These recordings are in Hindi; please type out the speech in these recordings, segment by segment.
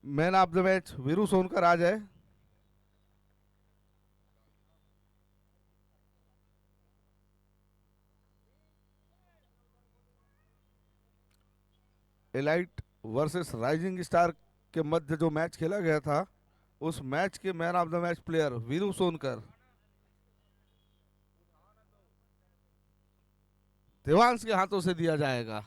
Man of the match Viru Sonkar आ जाए। एलाइट वर्सेस राइजिंग स्टार के मध्य जो मैच खेला गया था, उस मैच के man of the match player Veeru Sonkar Devansh के हाथों से दिया जाएगा।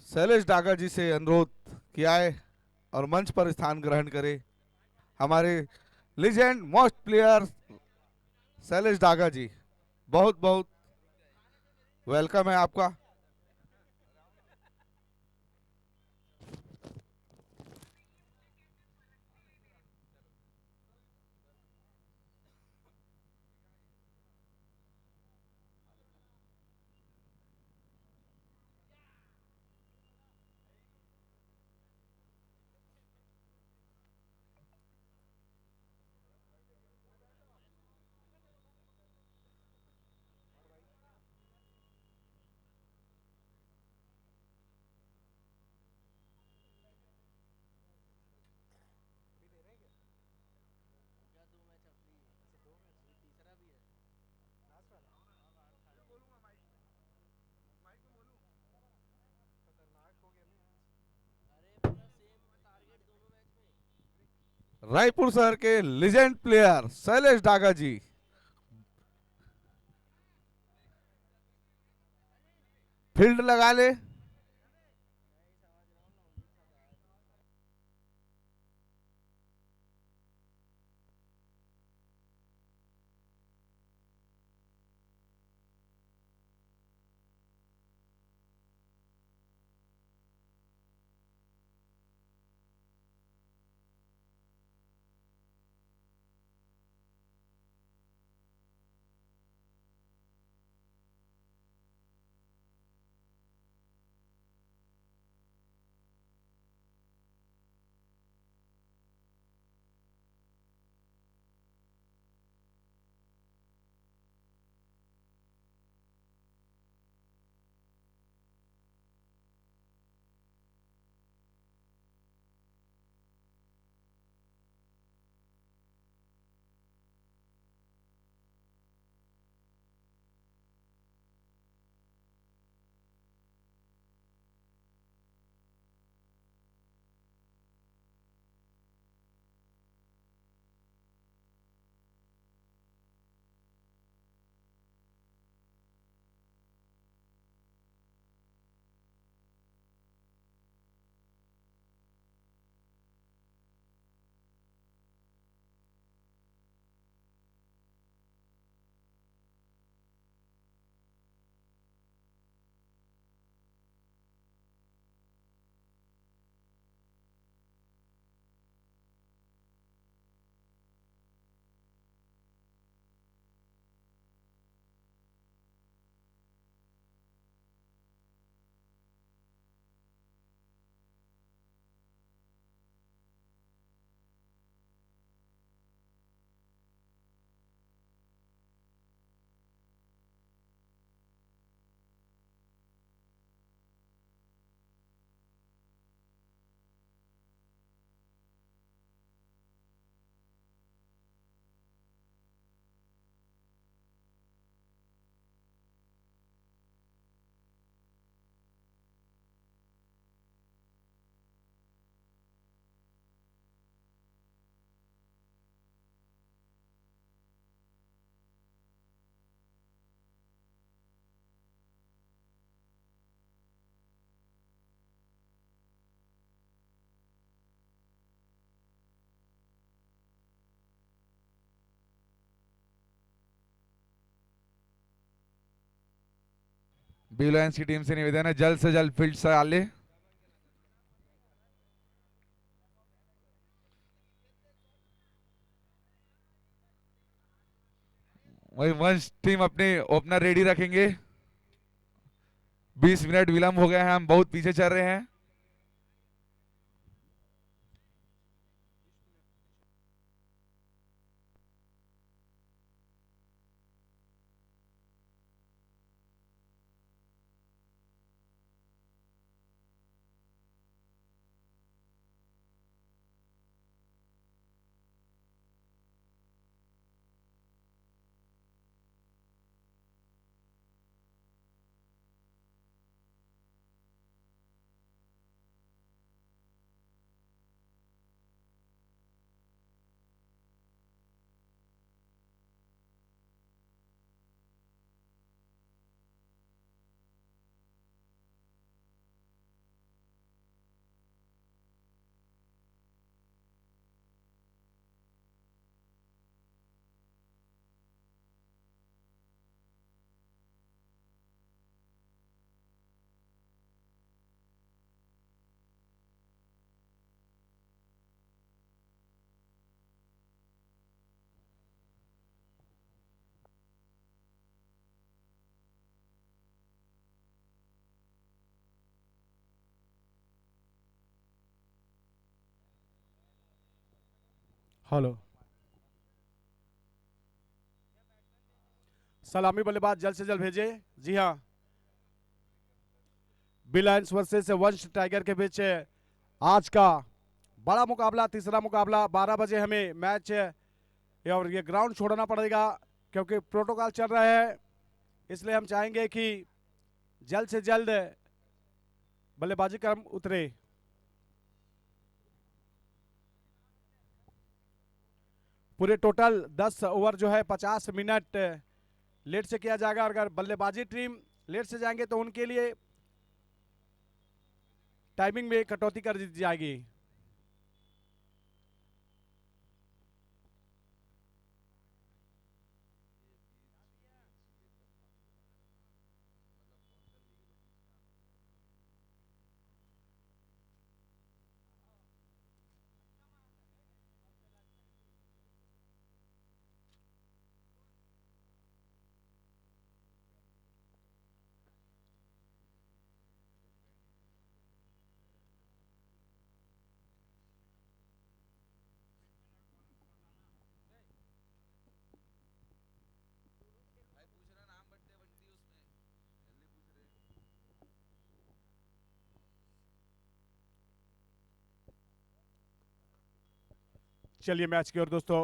शैलेश डागा जी से अनुरोध किया है और मंच पर स्थान ग्रहण करें हमारे legend most player Shailesh Daga ji. बहुत बहुत वेलकम है आपका। रायपुर शहर के legend player Shailesh Daga ji field लगा ले। ब्लू लायंस की टीम से निवेदन है जल्द से जल्द फील्ड से डाले। वही वंश टीम अपने ओपनर रेडी रखेंगे। 20 मिनट विलंब हो गया है, हम बहुत पीछे चल रहे हैं। हेलो। सलामी बल्लेबाज जल्द से जल्द भेजे। जी हाँ, बिलायंस वर्सेस वंश टाइगर के बीच आज का बड़ा मुकाबला, तीसरा मुकाबला। 12 बजे हमें मैच और ये ग्राउंड छोड़ना पड़ेगा क्योंकि प्रोटोकॉल चल रहा है, इसलिए हम चाहेंगे कि जल्द से जल्द बल्लेबाजी क्रम उतरे। पूरे टोटल 10 ओवर जो है 50 मिनट लेट से किया जाएगा, और अगर बल्लेबाजी टीम लेट से जाएंगे तो उनके लिए टाइमिंग में कटौती कर दी जाएगी। चलिए मैच की ओर दोस्तों।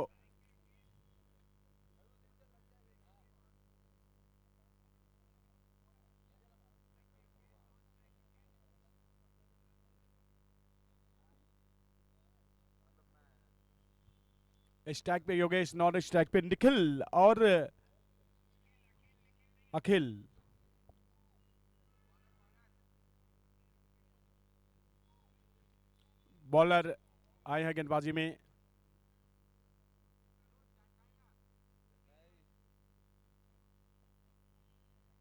स्ट्राइक पे योगेश, नॉन स्ट्राइक पे निखिल और अखिल। बॉलर आए हैं गेंदबाजी में।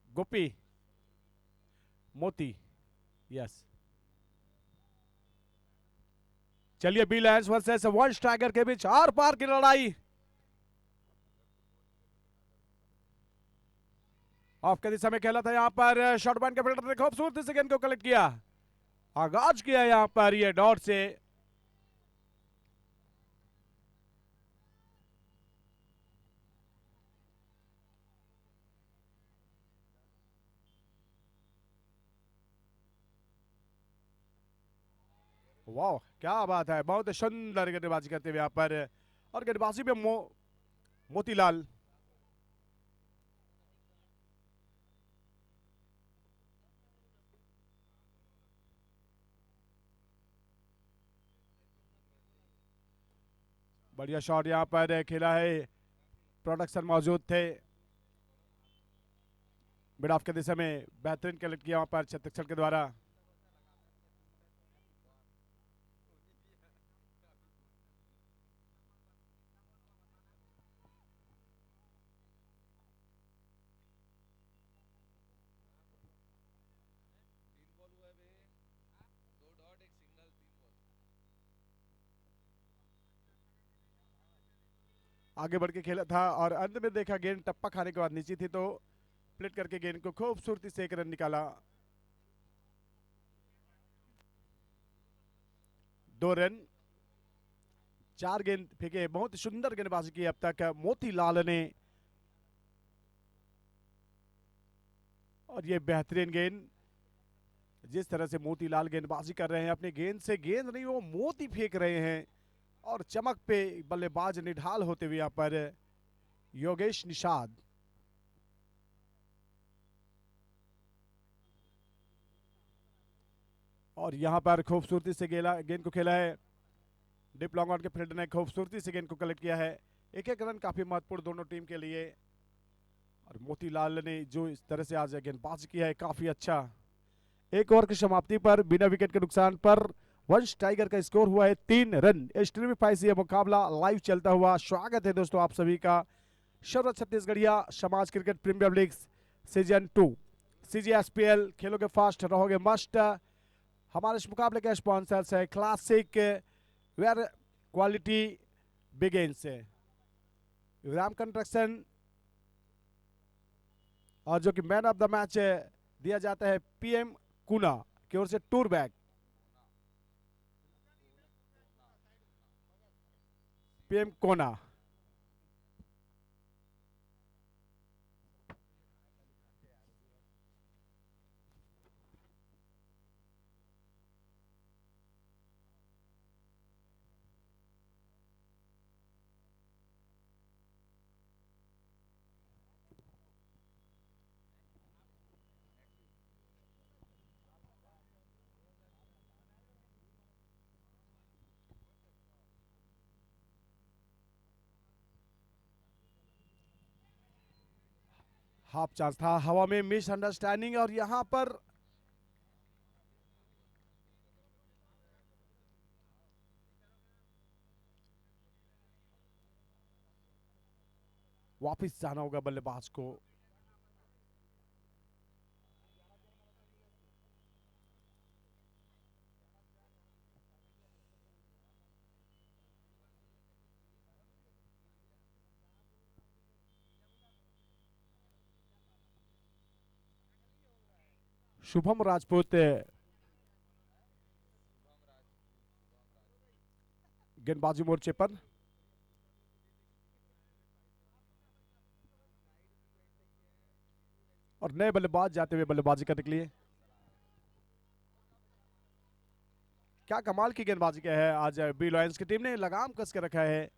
गोपी, मोती, यस। चलिए, बी लायंस वर्सेस वंश टाइगर के बीच आर पार की लड़ाई। ऑफ के दिशा में खेला था यहां पर, शॉर्ट बैन के फील्डर ने खूबसूरती से गेंद को कलेक्ट किया, आगाज किया यहां पर ये डॉट से। वाह, क्या बात है, बहुत सुंदर गेंदबाजी करते हुए यहां पर, और गेंदबाजी में मोतीलाल। बढ़िया शॉट यहां पर खेला है, प्रोडक्शन मौजूद थे। मिड ऑफ के दिशा में बेहतरीन कलेक्ट किया वहां पर छत्तीसगढ़ के द्वारा। आगे बढ़ के खेला था और अंत में देखा गेंद टप्पा खाने के बाद नीचे थी, तो प्लेट करके गेंद को खूबसूरती से एक रन निकाला। 2 रन। 4 गेंद फेंके, बहुत सुंदर गेंदबाजी की अब तक मोतीलाल ने। और ये बेहतरीन गेंद, जिस तरह से मोतीलाल गेंदबाजी कर रहे हैं, अपने गेंद से गेंद नहीं वो मोती फेंक रहे हैं। और चमक पे बल्लेबाज निढाल होते हुए यहाँ पर योगेश निषाद। और यहाँ पर खूबसूरती से गेंद को खेला है। डिप लॉन्ग ऑन के फील्डर ने खूबसूरती से गेंद को कलेक्ट किया है। एक एक रन काफी महत्वपूर्ण दोनों टीम के लिए। और मोतीलाल ने जो इस तरह से आज गेंदबाजी किया है काफी अच्छा। एक ओवर की समाप्ति पर बिना विकेट के नुकसान पर वंश टाइगर का स्कोर हुआ है 3 रन। स्ट्रीमी 5 से यह मुकाबला लाइव चलता हुआ। स्वागत है दोस्तों आप सभी का शरद छत्तीसगढ़िया समाज cricket premier league season 2 CGSPL। खेलोगे फास्ट रहोगे मस्ट। हमारे इस मुकाबले के स्पॉन्सर्स है क्लासिक वेयर क्वालिटी बिगेन्स है, विराम कंस्ट्रक्शन। और जो कि मैन ऑफ द मैच दिया जाता है PM कुना की ओर से टूर बैग। PM कोना। हाफ चांस था, हवा में मिसअंडरस्टैंडिंग। और यहां पर वापस जाना होगा बल्लेबाज को। शुभम राजपूत गेंदबाजी मोर्चे पर। और नए बल्लेबाज जाते हुए बल्लेबाजी करने के लिए। क्या कमाल की गेंदबाजी क्या है आज बी लॉयंस की टीम ने, लगाम कस के रखा है।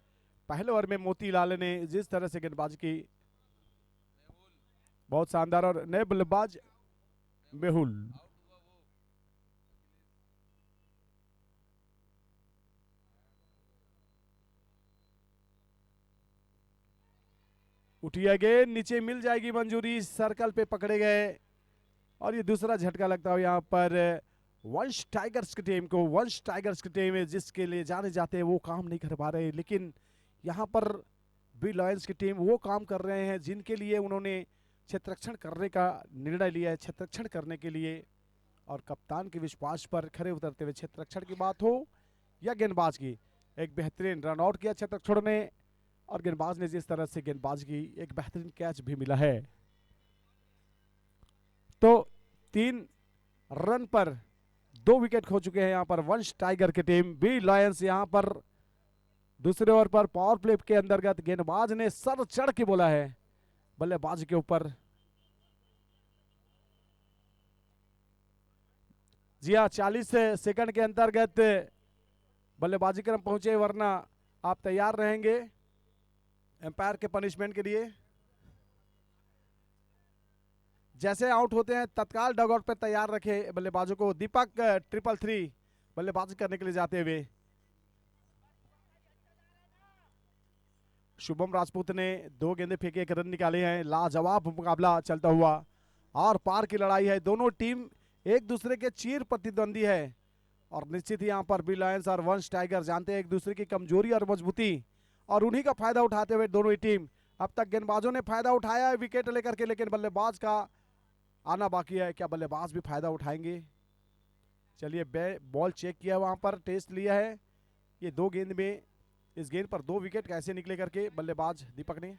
पहले ओवर में मोतीलाल ने जिस तरह से गेंदबाजी की बहुत शानदार। और नए बल्लेबाज मेहुल। उठिया गेंद नीचे मिल जाएगी मंजूरी, सर्कल पे पकड़े गए। और ये दूसरा झटका लगता है यहाँ पर वंश टाइगर्स की टीम को। वंश टाइगर्स की टीम जिसके लिए जाने जाते हैं वो काम नहीं कर पा रहे, लेकिन यहाँ पर बी लॉयंस की टीम वो काम कर रहे हैं जिनके लिए उन्होंने क्षेत्ररक्षण करने का निर्णय लिया है। क्षेत्ररक्षण करने के लिए और कप्तान के विश्वास पर खरे उतरते हुए, क्षेत्ररक्षण की बात हो या गेंदबाज की, एक बेहतरीन रन आउट किया क्षेत्ररक्षण ने। और गेंदबाज ने जिस तरह से गेंदबाज की, एक बेहतरीन कैच भी मिला है। तो 3 रन पर 2 विकेट खो चुके हैं यहाँ पर वंश टाइगर की टीम। बी लॉयंस यहाँ पर दूसरे ओवर पर पावर प्ले के अंतर्गत गेंदबाज ने सर चढ़ के बोला है बल्लेबाज के ऊपर। जी हाँ, 40 सेकंड के अंतर्गत बल्लेबाजी क्रम पहुंचे, वरना आप तैयार रहेंगे एम्पायर के पनिशमेंट के लिए। जैसे आउट होते हैं तत्काल डगआउट पर तैयार रखे बल्लेबाजों को। दीपक 333 बल्लेबाजी करने के लिए जाते हुए। शुभम राजपूत ने 2 गेंदे फेंके, 1 रन निकाले हैं। लाजवाब मुकाबला चलता हुआ, आर पार की लड़ाई है। दोनों टीम एक दूसरे के चीर प्रतिद्वंदी है। और निश्चित ही यहाँ पर बी लॉयंस और वंश टाइगर जानते हैं एक दूसरे की कमजोरी और मजबूती, और उन्हीं का फायदा उठाते हुए दोनों ही टीम। अब तक गेंदबाजों ने फायदा उठाया है विकेट लेकर के, लेकिन बल्लेबाज का आना बाकी है। क्या बल्लेबाज भी फायदा उठाएंगे? चलिए, बॉल चेक किया, वहां पर टेस्ट लिया है। ये 2 गेंद में, इस गेंद पर 2 विकेट कैसे निकले करके बल्लेबाज दीपक ने।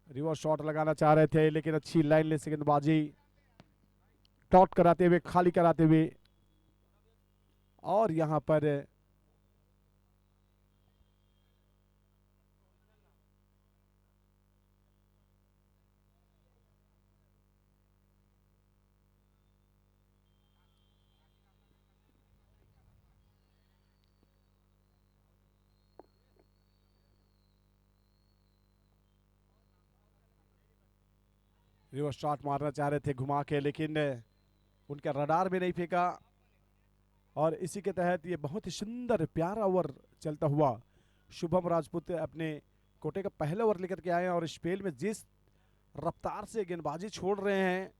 रिवर्स शॉट लगाना चाह रहे थे, लेकिन अच्छी लाइन ले से गेंदबाजी डॉट कराते हुए, खाली कराते हुए, और यहां पर रिवर्स शॉट मारना चाह रहे थे घुमा के, लेकिन उनके रडार में नहीं फेंका। और इसी के तहत ये बहुत ही सुंदर प्यारा ओवर चलता हुआ शुभम राजपूत अपने कोटे का पहला ओवर लेकर के आए हैं। और इस स्पेल में जिस रफ्तार से गेंदबाजी छोड़ रहे हैं,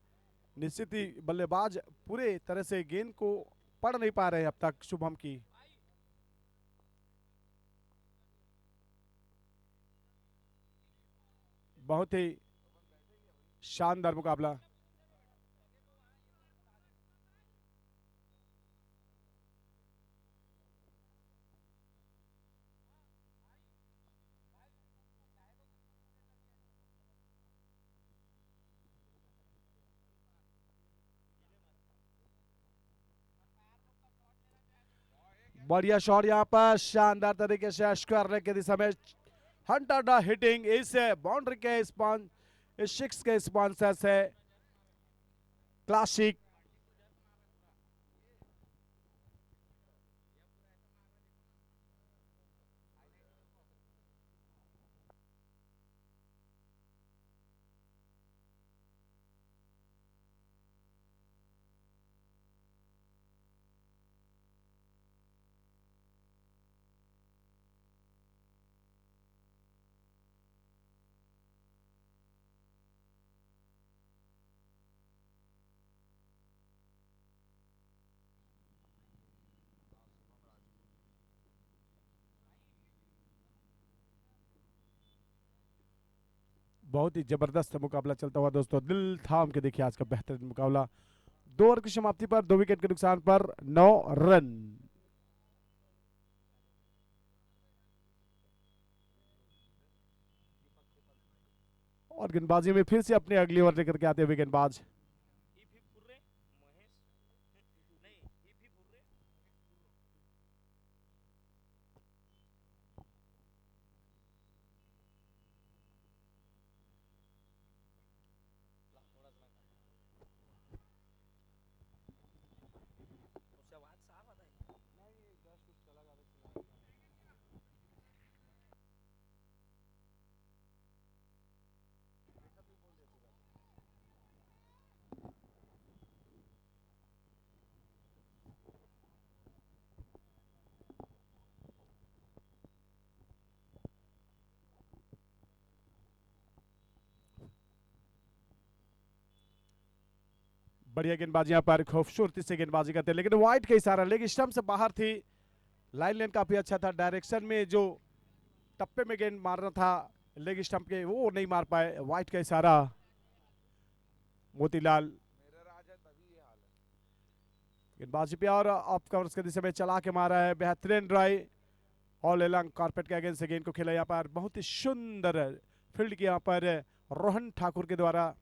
निश्चित ही बल्लेबाज पूरे तरह से गेंद को पढ़ नहीं पा रहे हैं अब तक शुभम की। बहुत ही शानदार मुकाबला। बढ़िया शॉट यहाँ पर शानदार तरीके से स्क्वायर लेग की दिशा में हंटर द हिटिंग। इस बाउंड्री के सिक्स के स्पॉन्सर से क्लासिक। बहुत ही जबरदस्त मुकाबला चलता हुआ दोस्तों, दिल थाम के देखिए आज का बेहतरीन मुकाबला। 2 ओवर की समाप्ति पर 2 विकेट के नुकसान पर 9 रन। और गेंदबाजी में फिर से अपने अगली ओवर लेकर के आते हुए गेंदबाज बढ़िया गेंदबाजी यहाँ पर खूबसूरती से गेंदबाजी करते हैं, लेकिन वाइट का इशारा, लेकिन स्टंप से बाहर थी। लाइन लेन काफी अच्छा था, डायरेक्शन में जो टप्पे में गेंद मारना था लेग स्टंप के, वो नहीं मार पाए। वाइट का इशारा। मोतीलाल गेंदबाजी पे और ऑफ कवर्स के दिशा में चला के मारा है, बेहतरीन ड्राई ऑल एलंग कारपेट के अगेंस्ट से गेंद को खेला यहाँ पर। बहुत ही सुंदर फील्ड की यहाँ पर रोहन ठाकुर के द्वारा।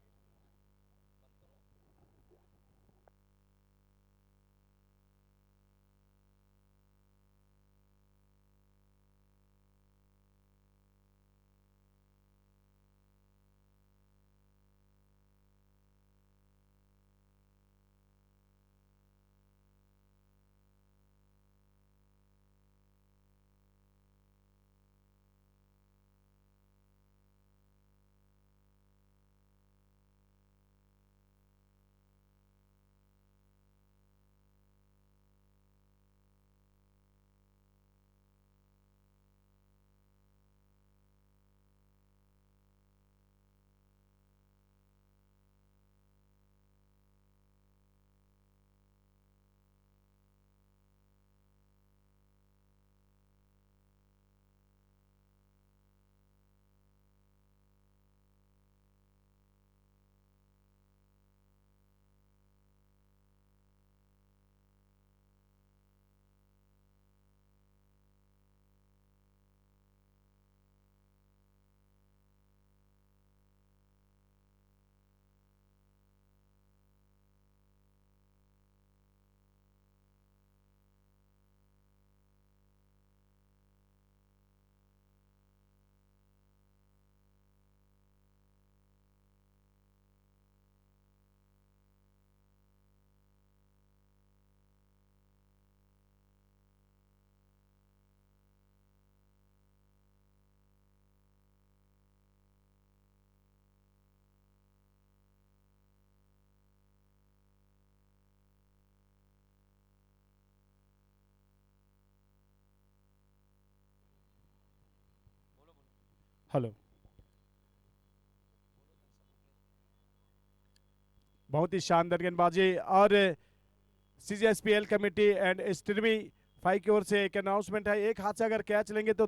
हेलो। बहुत ही शानदार गेंदबाजी। और सीजीएसपीएल कमेटी एंड स्ट्रीमी फाई की ओर से एक अनाउंसमेंट है, एक हाथ से अगर कैच लेंगे तो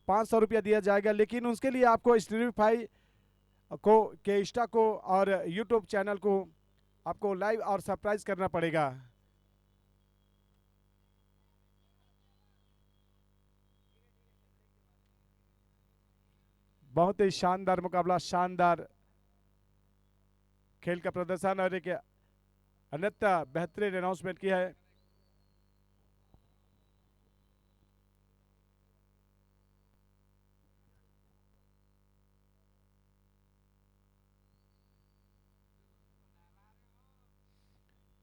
500 रुपया दिया जाएगा, लेकिन उसके लिए आपको स्ट्रीमी फाई को के इंस्टा को और यूट्यूब चैनल को आपको लाइव और सरप्राइज करना पड़ेगा। बहुत ही शानदार मुकाबला, शानदार खेल का प्रदर्शन और एक अन्यथा बेहतरीन अनाउंसमेंट किया है।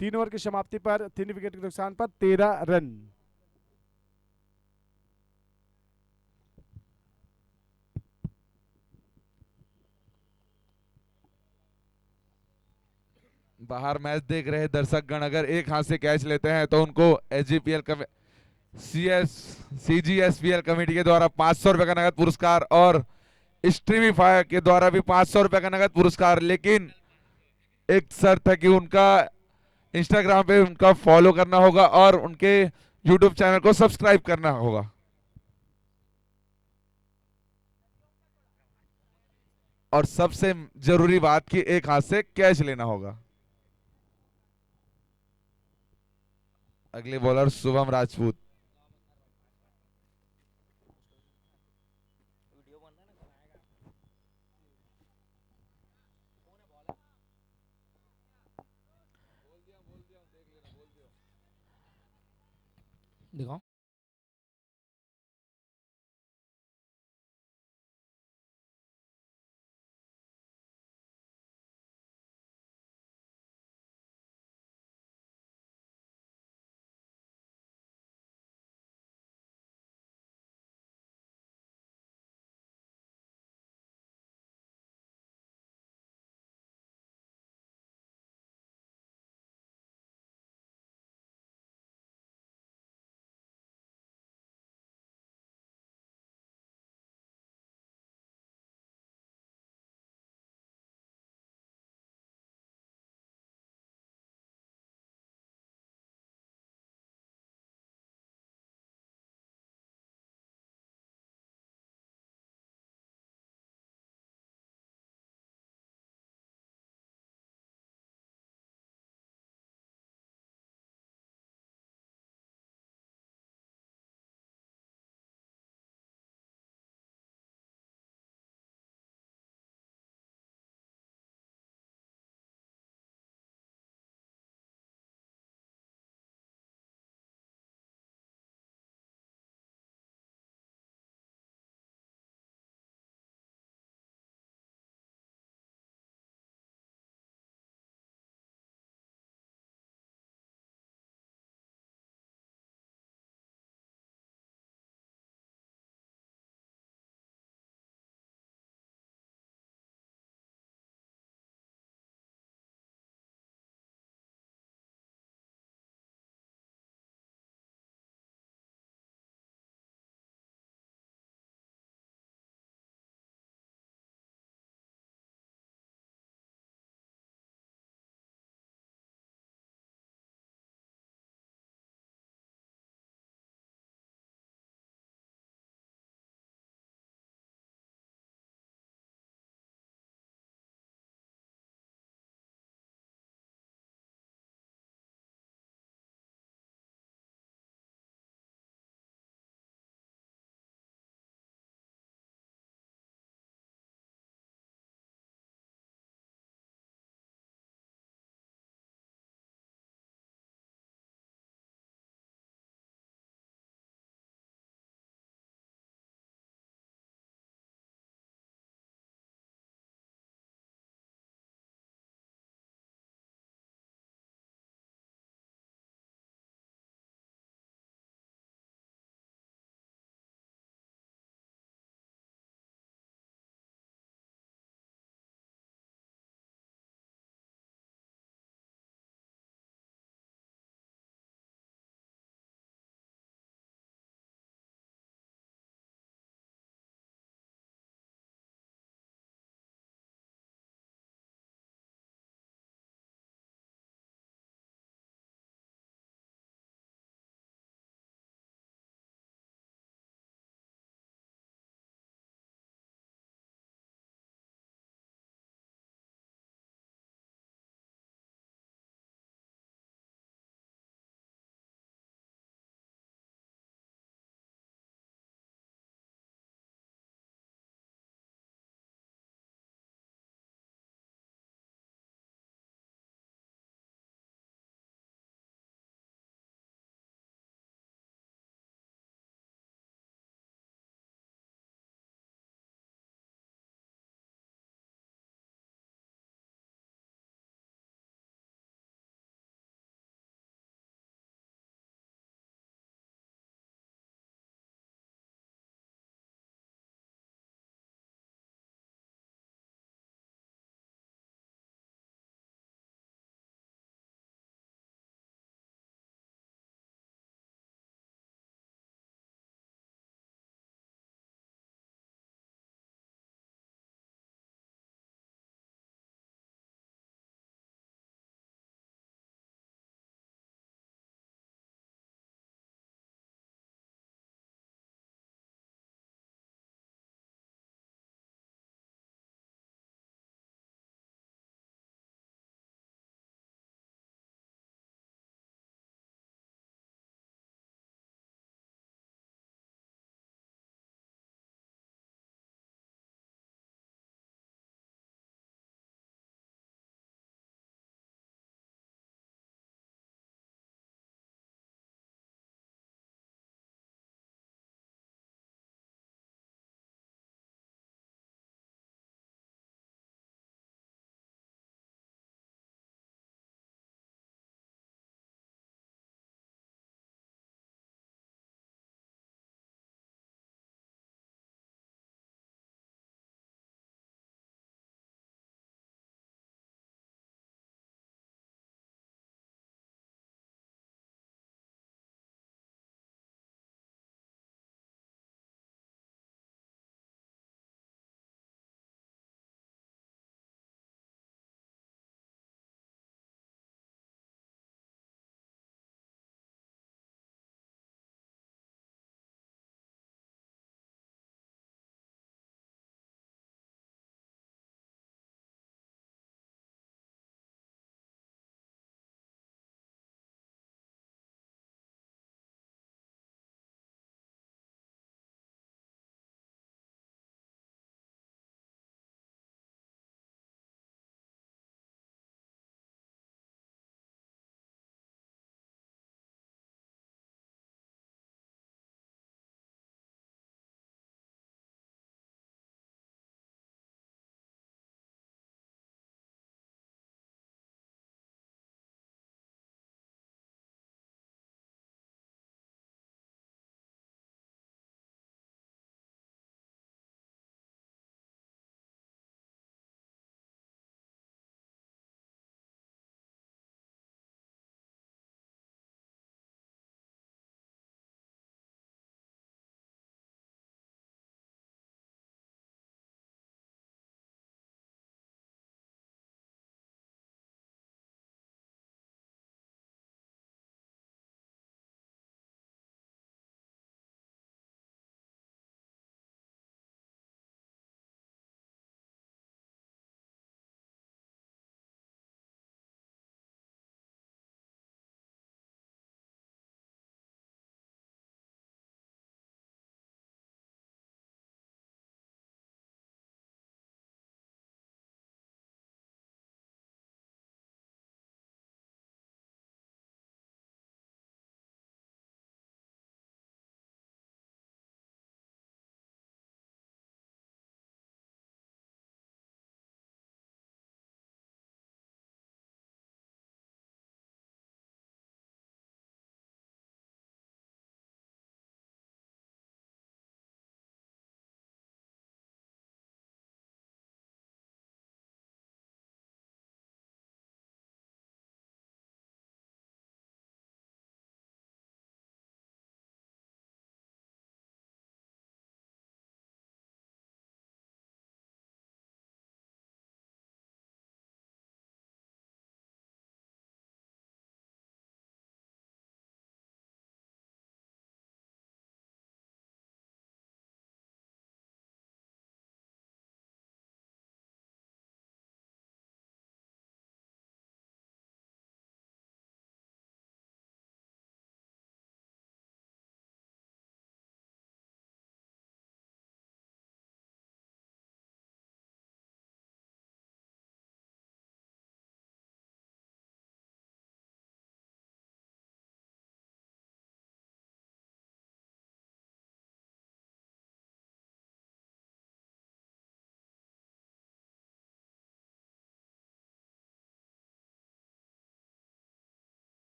तीन ओवर की समाप्ति पर 3 विकेट के नुकसान पर 13 रन। बाहर मैच देख रहे दर्शकगण अगर एक हाथ से कैच लेते हैं तो उनको एसजीपीएल सीजीएसपीएल कमेटी के द्वारा 500 रुपए का नगद पुरस्कार और स्ट्रीमीफाई के द्वारा भी 500 रुपए का नगद पुरस्कार, लेकिन एक शर्त है कि उनका इंस्टाग्राम पे उनका फॉलो करना होगा और उनके यूट्यूब चैनल को सब्सक्राइब करना होगा। और सबसे जरूरी बात कि एक हाथ से कैच लेना होगा। अगले बॉलर शुभम राजपूत। देखो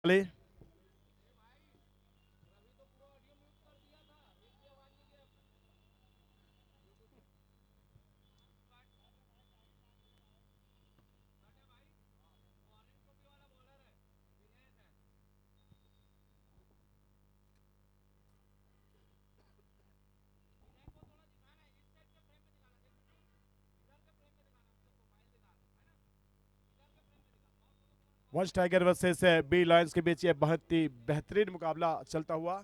प्ले। वंश टाइगर वर्सेस बी लायंस के बीच ये बहुत ही बेहतरीन मुकाबला चलता हुआ।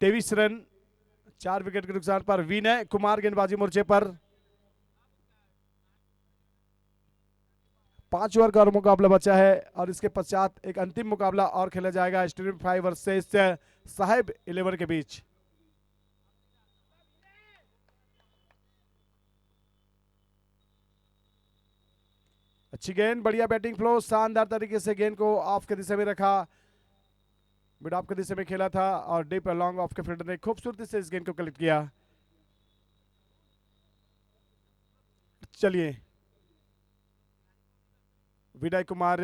तेईस रन 4 विकेट के नुकसान पर विनय कुमार गेंदबाजी मोर्चे पर। 5 ओवर का और मुकाबला बचा है और इसके पश्चात एक अंतिम मुकाबला और खेला जाएगा स्ट्रीम 5 वर्सेस साहिब 11 के बीच। अच्छी गेंद, बढ़िया बैटिंग फ्लो, शानदार तरीके से गेंद को ऑफ के दिशा में रखा, मिड ऑफ के दिशा में खेला था और डीप लॉन्ग ऑफ के फील्डर ने खूबसूरती से इस गेंद को कलेक्ट किया। चलिए विनय कुमार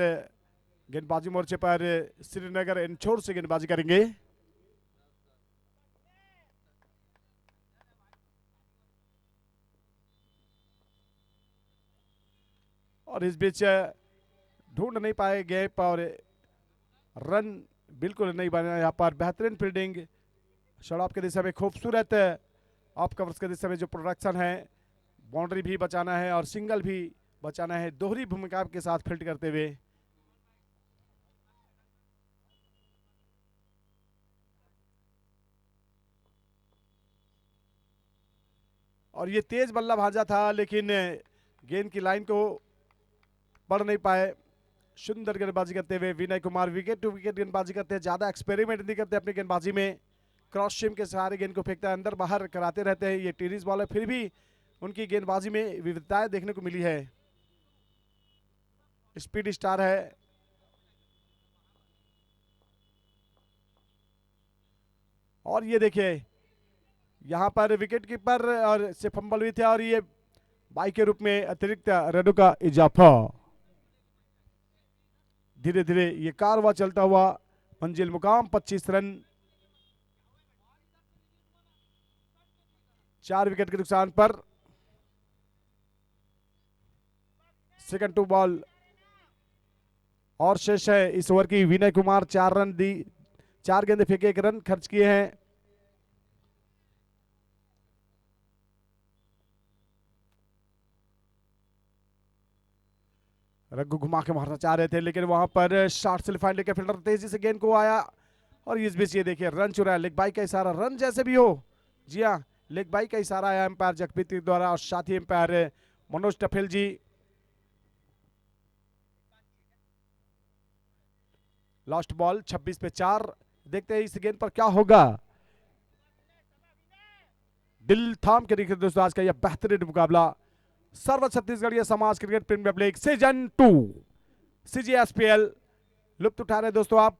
गेंदबाजी मोर्चे पर श्रीनगर इंछोर से गेंदबाजी करेंगे। और इस बीच ढूंढ नहीं पाए गैप और रन बिल्कुल नहीं बना। यहाँ पर बेहतरीन फील्डिंग, शॉर्ट के दिशा में खूबसूरत ऑफ कवर्स के दिशा में जो प्रोडक्शन है, बाउंड्री भी बचाना है और सिंगल भी बचाना है, दोहरी भूमिका के साथ फील्ड करते हुए। और ये तेज बल्ला भाजा था लेकिन गेंद की लाइन को पढ़ नहीं पाए। सुंदर गेंदबाजी करते हुए Vinay Kumar wicket to wicket गेंदबाजी करते हैं, ज्यादा एक्सपेरिमेंट नहीं करते अपनी गेंदबाजी में। क्रॉस सीम के सहारे गेंद को फेंकता है, अंदर बाहर कराते रहते हैं। ये टेनिस बॉल है, फिर भी उनकी गेंदबाजी में विविधताएं देखने को मिली है। स्पीड स्टार है। और ये देखिए यहां पर विकेट कीपर और से फंबल हुई थे और ये बाई के रूप में अतिरिक्त रनों का इजाफा। धीरे धीरे ये कारवां चलता हुआ मंजिल मुकाम 25 रन 4 विकेट के नुकसान पर। सेकंड टू बॉल और शेष है इस ओवर की। विनय कुमार 4 रन दी, 4 गेंदे फेंके, 1 रन खर्च किए हैं। रग्गू घुमा के मारना चाह रहे थे लेकिन वहां पर शॉर्ट से फाइंड लेकर फील्डर तेजी से गेंद को आया और इस बीच ये देखिए रन चुराया। लेग बाई का इशारा, रन जैसे भी हो, जी हाँ लेग बाई का इशारा आया एम्पायर जगप्रीत द्वारा और साथ ही एम्पायर मनोज टफेल जी। लास्ट बॉल 26 पे 4। देखते हैं इस गेंद पर क्या होगा। दिल थाम के देखिए दोस्तों आज का यह बेहतरीन मुकाबला सर्व छत्तीसगढ़ीय समाज cricket premier league season 2 CGSPL लुत्फ उठा रहे दोस्तों आप।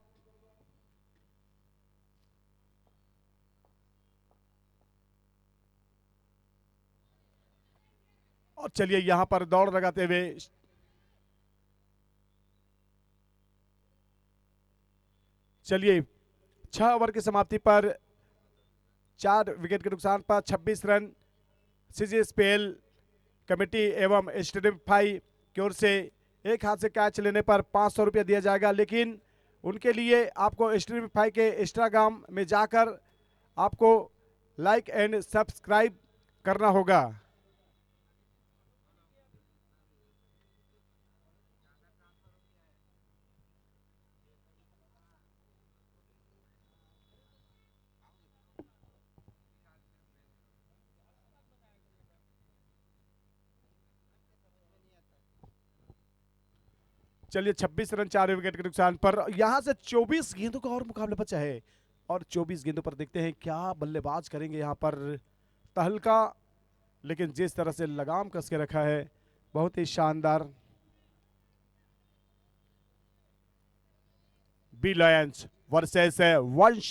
और चलिए यहां पर दौड़ लगाते हुए चलिए 6 ओवर की समाप्ति पर 4 विकेट के नुकसान पर 26 रन CGSPL कमेटी एवं स्टेडियम 5 की ओर से एक हाथ से कैच लेने पर 500 रुपया दिया जाएगा। लेकिन उनके लिए आपको स्टेडियम 5 के इंस्टाग्राम में जाकर आपको लाइक एंड सब्सक्राइब करना होगा। चलिए 26 रन 4 विकेट के नुकसान पर यहां से 24 गेंदों का और मुकाबला बचा है और 24 गेंदों पर देखते हैं क्या बल्लेबाज करेंगे यहां पर। तहलका, लेकिन जिस तरह से लगाम कस के रखा है बहुत ही शानदार। बी लायंस वर्सेस वंश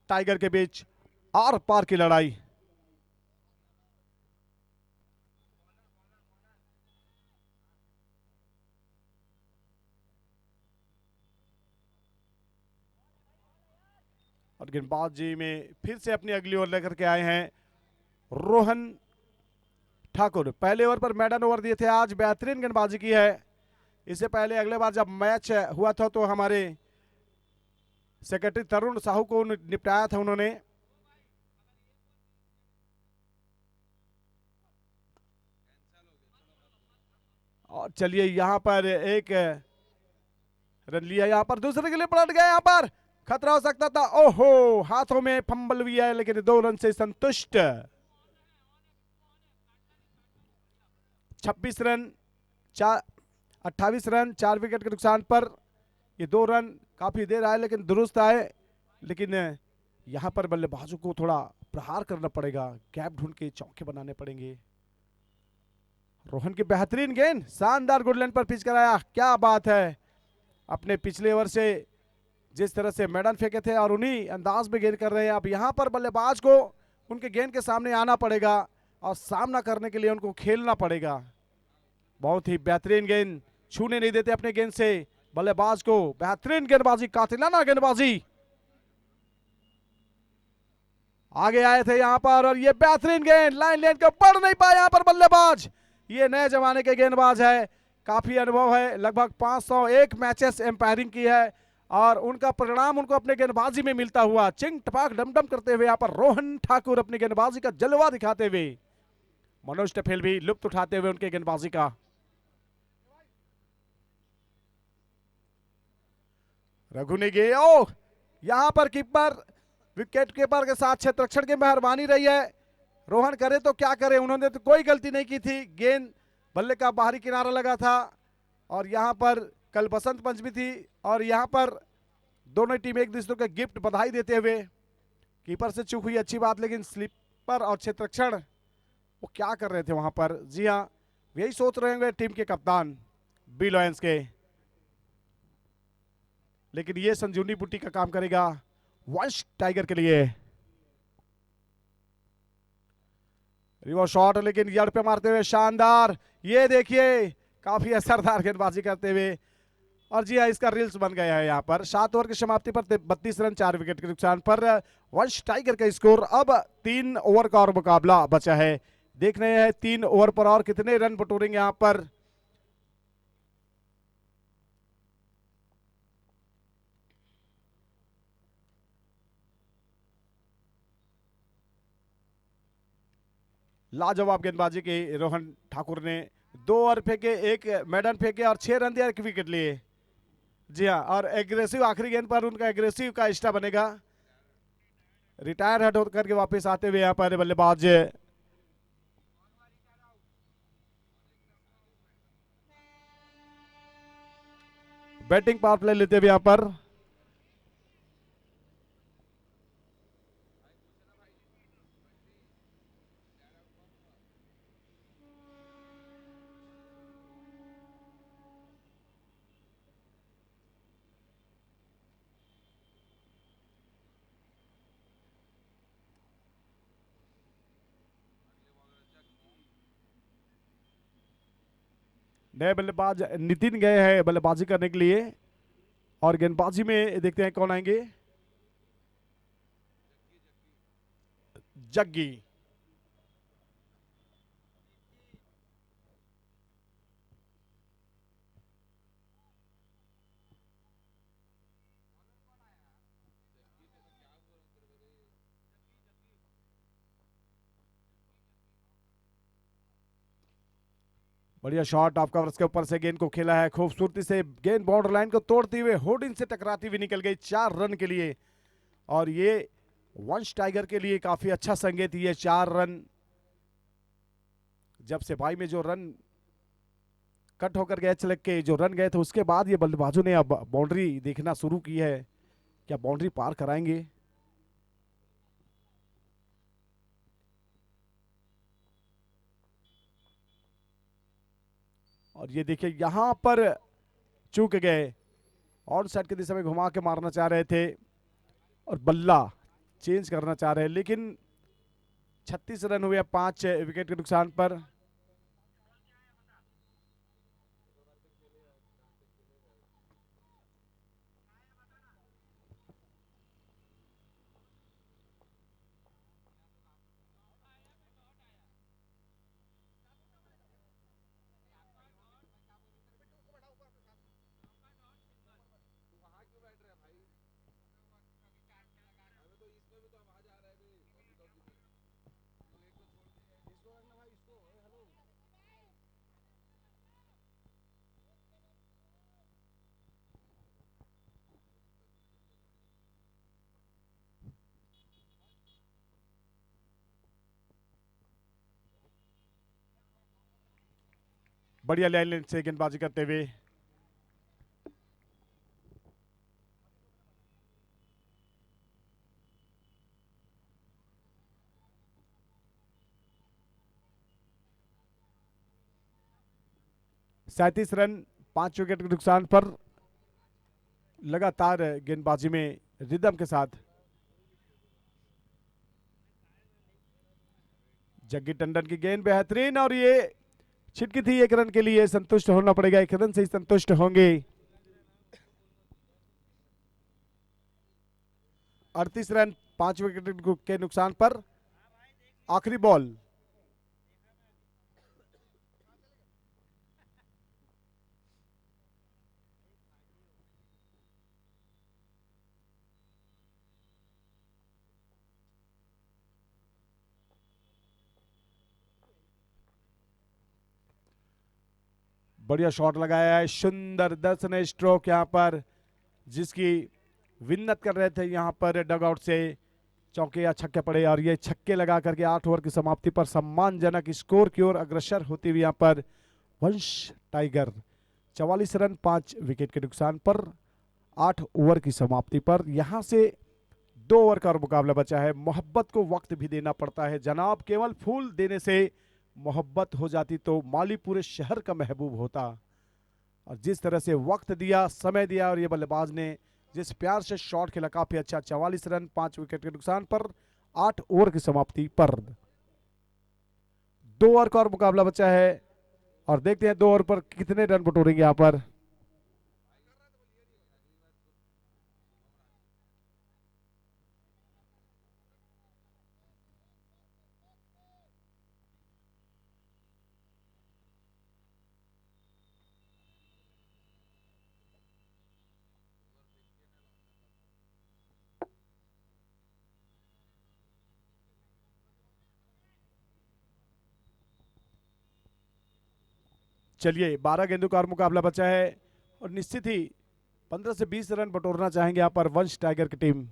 टाइगर के बीच आर पार की लड़ाई। और गेंदबाजी में फिर से अपनी अगली ओवर लेकर के आए हैं रोहन ठाकुर। पहले ओवर पर मैडन ओवर दिए थे, आज बेहतरीन गेंदबाजी की है। इससे पहले अगले बार जब मैच हुआ था तो हमारे सेक्रेटरी तरुण साहू को निपटाया था उन्होंने। और चलिए यहां पर एक रन लिया, यहां पर दूसरे के लिए पलट गया, यहां पर खतरा हो सकता था। ओहो, हाथों में फंबल भी है लेकिन 2 रन से संतुष्ट। 26 रन 28 रन 4 विकेट के नुकसान पर ये 2 रन काफी देर आए लेकिन दुरुस्त आए। लेकिन यहां पर बल्लेबाजों को थोड़ा प्रहार करना पड़ेगा, गैप ढूंढ के चौके बनाने पड़ेंगे। रोहन की बेहतरीन गेंद, शानदार गुडलैंड पर पिच कराया, क्या बात है। अपने पिछले ओवर से जिस तरह से मैडन फेंके थे और उन्हीं अंदाज में गेंद कर रहे हैं, अब यहां पर बल्लेबाज को उनके गेंद के सामने आना पड़ेगा और सामना करने के लिए उनको खेलना पड़ेगा। बहुत ही बेहतरीन गेंद, छूने नहीं देते अपने गेंद से बल्लेबाज को। बेहतरीन गेंदबाजी, कातिलाना गेंदबाजी। आगे आए थे यहां पर और ये बेहतरीन गेंद लाइन लेन को पढ़ नहीं पाया यहां पर बल्लेबाज। ये नए जमाने के गेंदबाज है, काफी अनुभव है, लगभग 501 मैचेस एम्पायरिंग की है और उनका परिणाम उनको अपने गेंदबाजी में मिलता हुआ। चिंग टपाक डमडम करते हुए यहां पर रोहन ठाकुर अपनी गेंदबाजी का जलवा दिखाते हुए, मनोज टफेल भी लुत्फ उठाते हुए उनके गेंदबाजी का। रघु ने गे, ओ यहां पर कीपर विकेट कीपर के साथ क्षेत्ररक्षण की मेहरबानी रही है। रोहन करे तो क्या करे, उन्होंने तो कोई गलती नहीं की थी। गेंद बल्ले का बाहरी किनारा लगा था और यहां पर कल बसंत पंचमी थी और यहां पर दोनों टीम एक दूसरे को गिफ्ट बधाई देते हुए, कीपर से चूक हुई अच्छी बात, लेकिन स्लीपर और क्षेत्ररक्षण वो क्या कर रहे थे वहां पर। जी हाँ, यही सोच रहे होंगे टीम के कप्तान बी लॉयंस के। लेकिन ये संजीवनी बुट्टी का काम करेगा वंश टाइगर के लिए। रिवर्स शॉट लेकिन यड़ पे मारते हुए शानदार, ये देखिए काफी असरदार गेंदबाजी करते हुए। और जी हाँ, इसका रील्स बन गया है यहाँ पर। 7 ओवर की समाप्ति पर 32 रन 4 विकेट के नुकसान पर वंश टाइगर का स्कोर। अब 3 ओवर का और मुकाबला बचा है, देखने हैं 3 ओवर पर और कितने रन बटोरेंगे यहाँ पर। लाजवाब गेंदबाजी की रोहन ठाकुर ने, 2 ओवर फेंके, 1 मैडन फेंके और 6 रन दिया, 1 विकेट लिए। जी हाँ, और एग्रेसिव आखिरी गेंद पर उनका एग्रेसिव का इष्टा बनेगा। रिटायर हट होकर के वापस आते हुए यहाँ पर बल्लेबाज बैटिंग पावर प्ले लेते हुए यहाँ पर नए बल्लेबाज नितिन गए हैं बल्लेबाजी करने के लिए और गेंदबाजी में देखते हैं कौन आएंगे। जग्गी। बढ़िया शॉट ऑफ कवर्स के ऊपर से गेंद को खेला है खूबसूरती से, गेंद बाउंड्री लाइन को तोड़ती हुए होर्डिंग से टकराती हुई निकल गई 4 रन के लिए। और ये वंश टाइगर के लिए काफी अच्छा संकेत, ये 4 रन। जब से भाई में जो रन कट होकर गए, चलक के जो रन गए थे, उसके बाद ये बल्लेबाजों ने अब बाउंड्री देखना शुरू की है, क्या बाउंड्री पार कराएंगे। और ये देखिए यहां पर चूक गए, ऑन साइड की दिशा में घुमा के मारना चाह रहे थे और बल्ला चेंज करना चाह रहे हैं, लेकिन 36 रन हुए 5 विकेट के नुकसान पर। बढ़िया लाइन से गेंदबाजी करते हुए सैंतीस रन 5 विकेट के नुकसान पर। लगातार गेंदबाजी में रिदम के साथ जग्गी टंडन की गेंद बेहतरीन, और ये छिटकी थी 1 रन के लिए, संतुष्ट होना पड़ेगा, 1 रन से ही संतुष्ट होंगे। 38 रन 5 विकेट के नुकसान पर। आखिरी बॉल। बढ़िया शॉट लगाया है, सुंदर दर्शन स्ट्रोक यहाँ पर, जिसकी विन्नत कर रहे थे यहाँ पर डगआउट से। चौके या छक्के पड़े, और ये छक्के लगा करके 8 ओवर की समाप्ति पर सम्मानजनक स्कोर की ओर अग्रसर होती हुई यहाँ पर वंश टाइगर 44 रन 5 विकेट के नुकसान पर 8 ओवर की समाप्ति पर। यहाँ से 2 ओवर का और मुकाबला बचा है। मोहब्बत को वक्त भी देना पड़ता है जनाब, केवल फूल देने से मोहब्बत हो जाती तो माली पूरे शहर का महबूब होता। और जिस तरह से वक्त दिया, समय दिया, और ये बल्लेबाज ने जिस प्यार से शॉट खेला, काफी अच्छा। 44 रन 5 विकेट के नुकसान पर 8 ओवर की समाप्ति पर 2 ओवर का और मुकाबला बचा है, और देखते हैं 2 ओवर पर कितने रन बटोरेंगे यहाँ पर। चलिए 12 गेंदों का और मुकाबला बचा है, और निश्चित ही 15 से 20 रन बटोरना चाहेंगे यहाँ पर वंश टाइगर की टीम।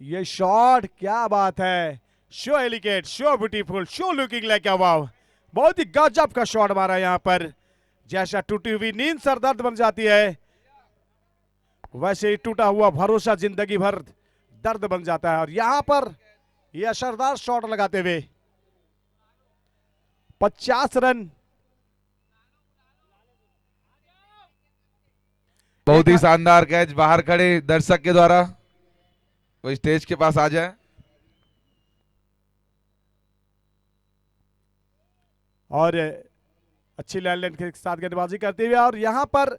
ये शॉट क्या बात है, so delicate, so beautiful, so looking like a wow. बहुत ही गजब का शॉट मारा यहाँ पर। जैसा टूटी हुई नींद सरदर्द बन जाती है, वैसे ही टूटा हुआ भरोसा जिंदगी भर दर्द बन जाता है। और यहां पर यह असरदार शॉट लगाते हुए 50 रन। बहुत ही शानदार कैच, बाहर खड़े दर्शक के द्वारा। वो स्टेज के पास आ जाए। और अच्छी लैंड के साथ गेंदबाजी करते हुए, और यहां पर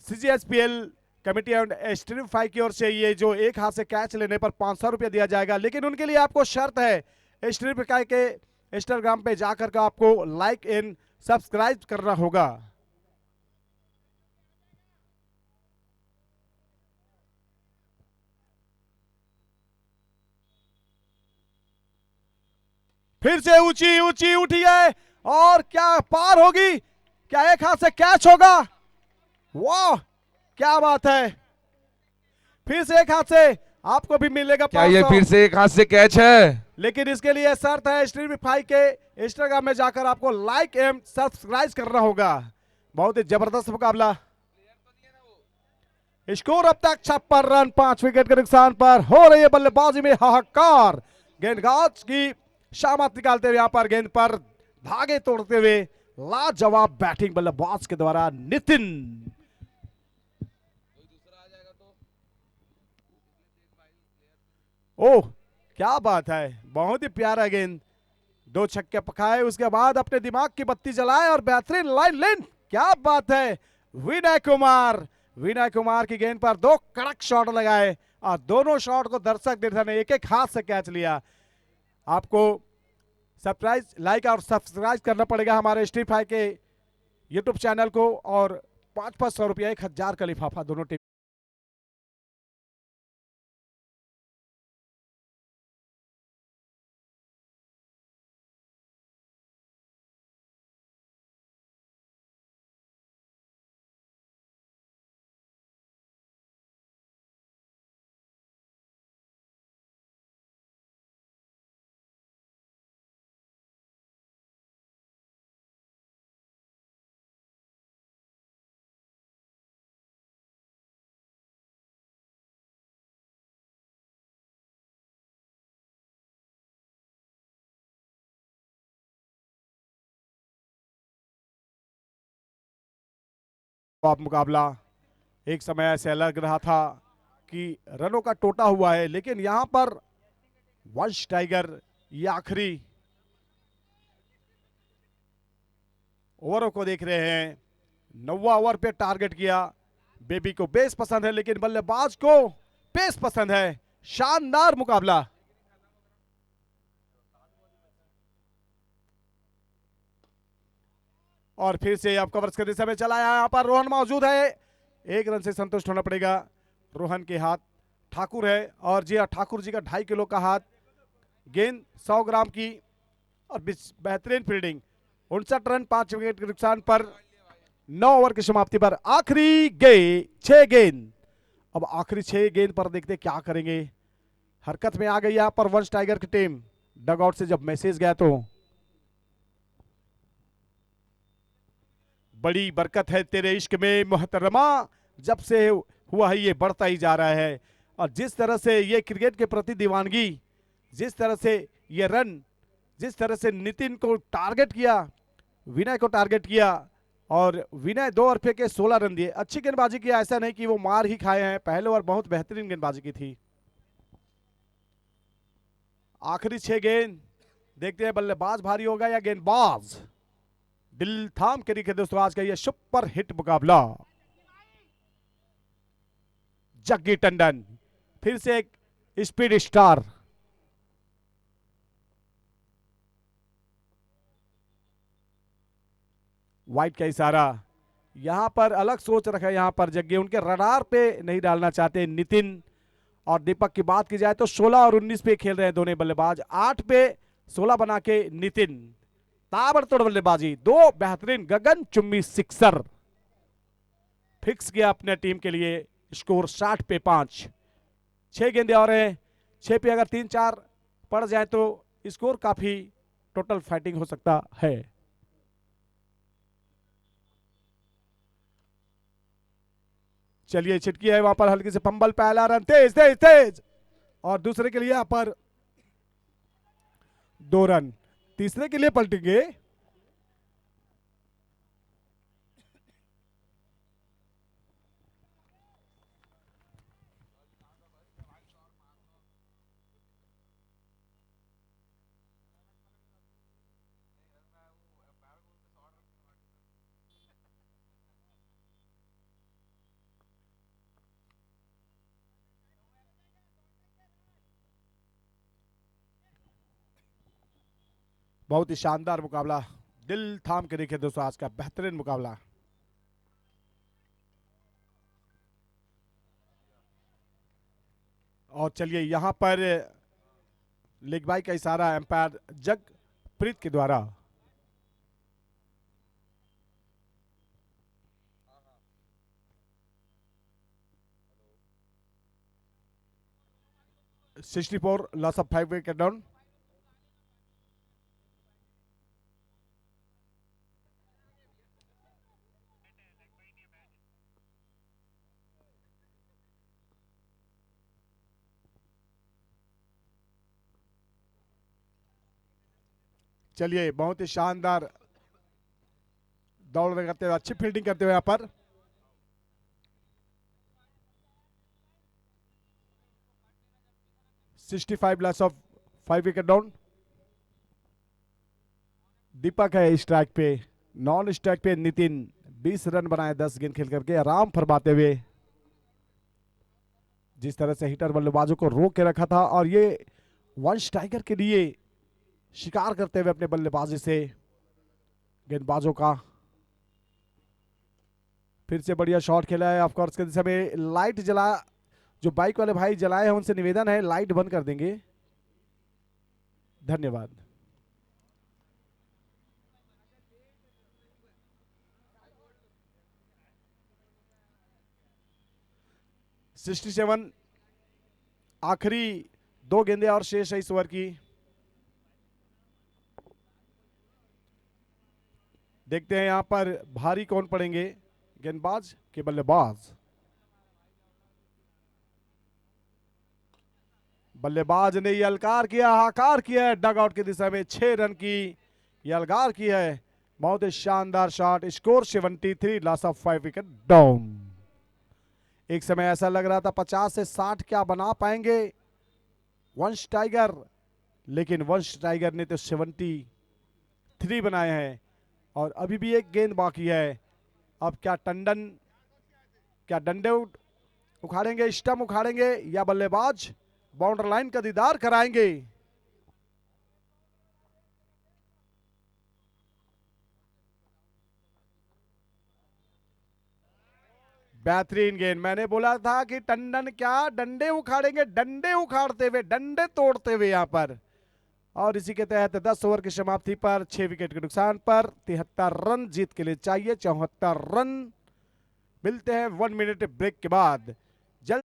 सीजीएसपीएल कमेटी एंड स्ट्रीमफाई की ओर से ये जो एक हाथ से कैच लेने पर 500 रुपया दिया जाएगा। लेकिन उनके लिए आपको शर्त है, स्ट्रीमफाई के इंस्टाग्राम पे जाकर के आपको लाइक एंड सब्सक्राइब करना होगा। फिर से ऊंची ऊंची उठी है, और क्या पार होगी, क्या एक हाथ से कैच होगा? वाह क्या बात है, फिर से एक हाथ से आपको भी मिलेगा 500। क्या ये फिर से एक हाथ से कैच है? लेकिन इसके लिए शर्त है, स्ट्रीमफाई के इंस्टाग्राम में जाकर आपको लाइक एंड सब्सक्राइब करना होगा। बहुत ही जबरदस्त मुकाबला। स्कोर अब तक 56 रन 5 विकेट के नुकसान पर। हो रही है बल्लेबाजी में हाहाकार। गेंदबाज की शामत निकालते हुए यहाँ पर गेंद पर धागे तोड़ते हुए लाजवाब बैटिंग बल्लेबाज के द्वारा नितिन। ओह, क्या बात है, बहुत ही प्यारा गेंद। 2 छक्के पकाए, उसके बाद अपने दिमाग की बत्ती जलाए और बेहतरीन लाइन लेन। क्या बात है, विनय कुमार। विनय कुमार की गेंद पर 2 कड़क शॉट लगाए और दोनों शॉट को दर्शक दीर्घा ने एक एक हाथ से कैच लिया। आपको सब्सक्राइब, लाइक और सब्सक्राइब करना पड़ेगा हमारे स्ट्रीट फाइट के यूट्यूब चैनल को, और 500 रुपया 1000 का लिफाफा दोनों टीम। आप मुकाबला एक समय ऐसे लग रहा था कि रनों का टोटा हुआ है, लेकिन यहां पर वंश टाइगर ये आखिरी ओवरों को देख रहे हैं। 9वां ओवर पे टारगेट किया। बेबी को बेस पसंद है, लेकिन बल्लेबाज को पेस पसंद है। शानदार मुकाबला। और फिर से अब कवर्स करते समय चला आया, यहां पर रोहन मौजूद है। 1 रन से संतुष्ट होना पड़ेगा। रोहन के हाथ ठाकुर है, और जी ठाकुर जी का 2.5 किलो का हाथ, गेंद 100 ग्राम की, और बेहतरीन फील्डिंग। 59 रन 5 विकेट के नुकसान पर 9 ओवर की समाप्ति पर आखिरी गेंद 6 गेंद। अब आखिरी 6 गेंद पर देखते क्या करेंगे। हरकत में आ गई यहां पर वंश टाइगर की टीम। डगआउट से जब मैसेज गया तो बड़ी बरकत है तेरे इश्क में मोहतरमा, जब से हुआ है ये बढ़ता ही जा रहा है। और जिस तरह से ये क्रिकेट के प्रति दीवानगी, जिस तरह से ये रन, जिस तरह से नितिन को टारगेट किया, विनय को टारगेट किया, और विनय 2 ओवर फेंके 16 रन दिए। अच्छी गेंदबाजी किया, ऐसा नहीं कि वो मार ही खाए हैं। पहले ओवर बहुत बेहतरीन गेंदबाजी की थी। आखिरी 6 गेंद, देखते हैं बल्लेबाज भारी होगा या गेंदबाज। दिल थाम के रखे दोस्तों आज का ये सुपर हिट मुकाबला। जग्गी टंडन फिर से एक स्पीड स्टार। वाइट का इशारा, यहां पर अलग सोच रखा है। यहां पर जग्गी उनके रडार पे नहीं डालना चाहते नितिन और दीपक की बात की जाए तो 16 और 19 पे खेल रहे हैं दोनों बल्लेबाज। 8 पे 16 बना के नितिन, ताबड़तोड़ बल्लेबाजी। 2 बेहतरीन गगन चुम्बी सिक्सर फिक्स किया अपने टीम के लिए। स्कोर 60 पे 5। 6 गेंदे और हैं। 6 पे अगर 3-4 पड़ जाए तो स्कोर काफी टोटल फाइटिंग हो सकता है। चलिए, छिटकी है वहां पर, हल्की से पंबल, पहला रन तेज तेज तेज, और दूसरे के लिए यहां पर 2 रन। तीसरे के लिए पलटेंगे। बहुत ही शानदार मुकाबला। दिल थाम के देखिए दोस्तों आज का बेहतरीन मुकाबला। और चलिए, यहां पर लेग बाई का इशारा एम्पायर जगप्रीत के द्वारा। Sixty 4 loss of 5 wicket down. चलिए, बहुत ही शानदार दौड़ करते हुए, अच्छी फील्डिंग करते हुए यहां पर 65 लॉस ऑफ 5 विकेट डाउन। दीपक है स्ट्राइक पे, नॉन स्ट्राइक पे नितिन। 20 रन बनाए 10 गेंद खेल करके आराम फरमाते हुए। जिस तरह से हिटर बल्लेबाजों को रोक के रखा था और ये वंश टाइगर के लिए शिकार करते हुए अपने बल्लेबाजी से गेंदबाजों का। फिर से बढ़िया शॉट खेला है। ऑफकोर्स के दिशा में लाइट जला, जो बाइक वाले भाई जलाए हैं उनसे निवेदन है लाइट बंद कर देंगे, धन्यवाद। सिक्सटी 67 आखिरी 2 गेंदें और शेष है इस ओवर की। देखते हैं यहां पर भारी कौन पड़ेंगे, गेंदबाज के बल्लेबाज। बल्लेबाज ने यलकार किया, हाकार किया है डग आउट की दिशा में। 6 रन की यलकार की है। बहुत ही शानदार shot. Score 73, loss of 5 wicket down. एक समय ऐसा लग रहा था 50 से 60 क्या बना पाएंगे वंश टाइगर, लेकिन वंश टाइगर ने तो 73 बनाए हैं और अभी भी एक गेंद बाकी है। अब क्या टंडन, क्या डंडे उखाड़ेंगे, स्टंप उखाड़ेंगे या बल्लेबाज बाउंड्री लाइन का दीदार कराएंगे? बेहतरीन गेंद। मैंने बोला था कि टंडन क्या डंडे उखाड़ेंगे, डंडे उखाड़ते हुए, डंडे तोड़ते हुए यहां पर। और इसी के तहत 10 ओवर की समाप्ति पर 6 विकेट के नुकसान पर 73 रन जीत के लिए चाहिए। 74 रन। मिलते हैं 1 मिनट ब्रेक के बाद। जल्द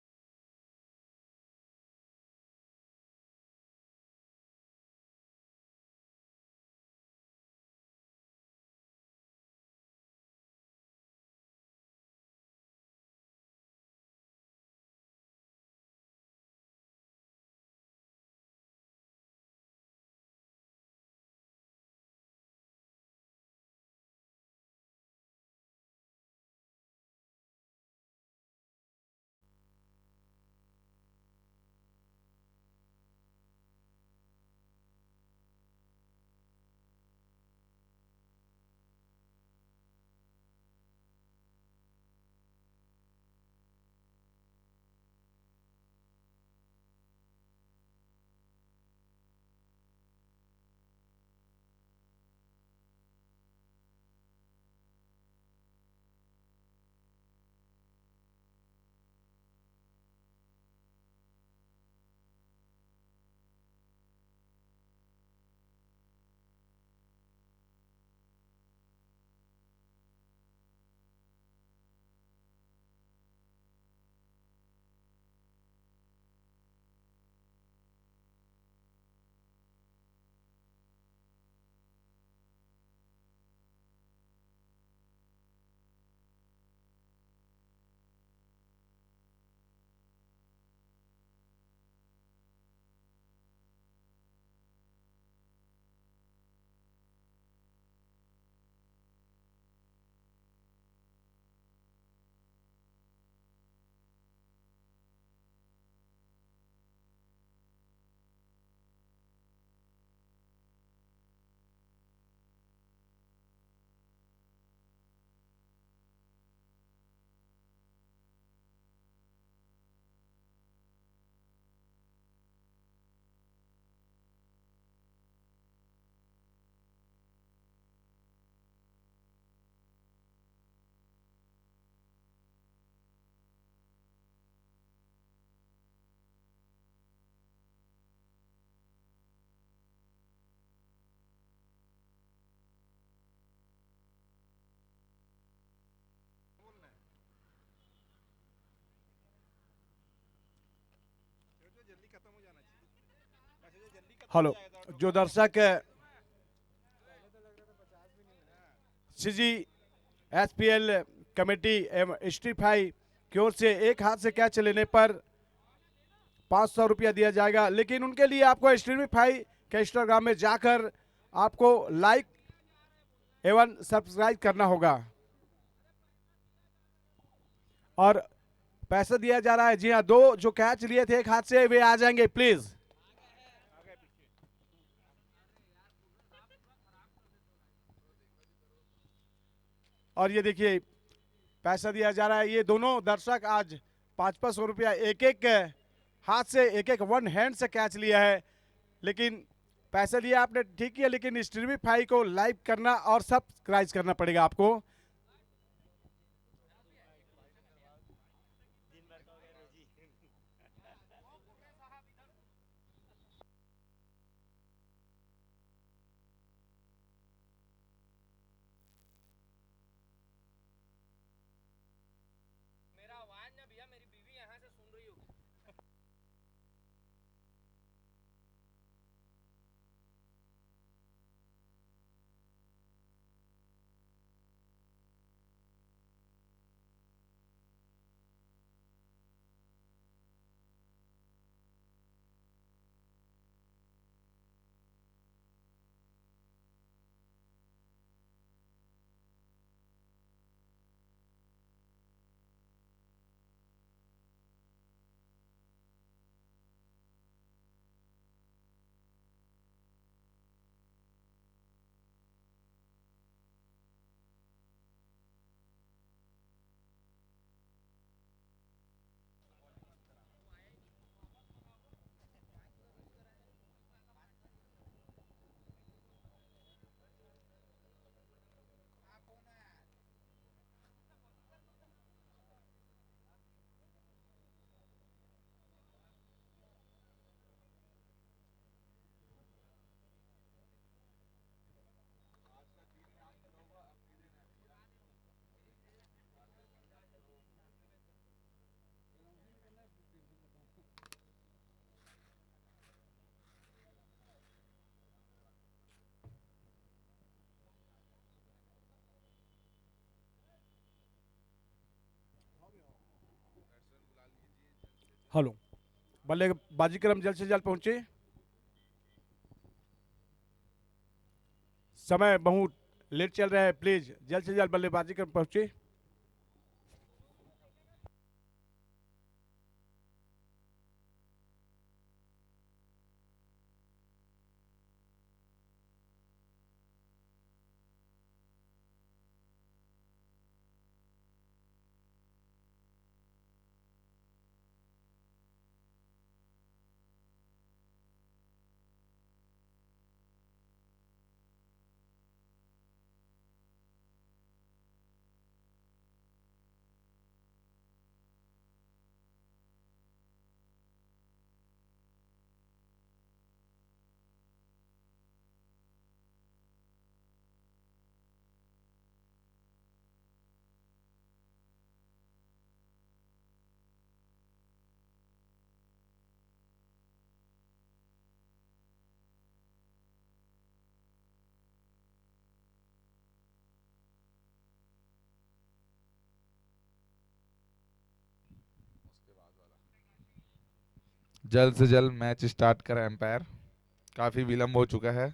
हेलो, जो दर्शक सीजी एसपीएल कमेटी एवं स्ट्रीफाई की ओर से एक हाथ से कैच लेने पर 500 रुपया दिया जाएगा, लेकिन उनके लिए आपको स्ट्रीफाई के इंस्टाग्राम में जाकर आपको लाइक एवं सब्सक्राइब करना होगा और पैसा दिया जा रहा है। जी हाँ, 2 जो कैच लिए थे एक हाथ से वे आ जाएंगे प्लीज। और ये देखिए पैसा दिया जा रहा है। ये दोनों दर्शक आज 500 रुपया एक एक हाथ से, एक एक वन हैंड से कैच लिया है। लेकिन पैसा लिया आपने ठीक किया, लेकिन स्ट्रीमिफाई को लाइक करना और सब्सक्राइब करना पड़ेगा आपको। मेरा आवाज ना भैया, मेरी बीवी यहाँ से सुन रही होगी। हेलो, बल्लेबाजी क्रम जल्द से जल्द पहुंचे। समय बहुत लेट चल रहा है, प्लीज जल्द से जल्द बल्लेबाजी क्रम पहुंचे। जल्द से जल्द मैच स्टार्ट करें एम्पायर, काफी विलंब हो चुका है।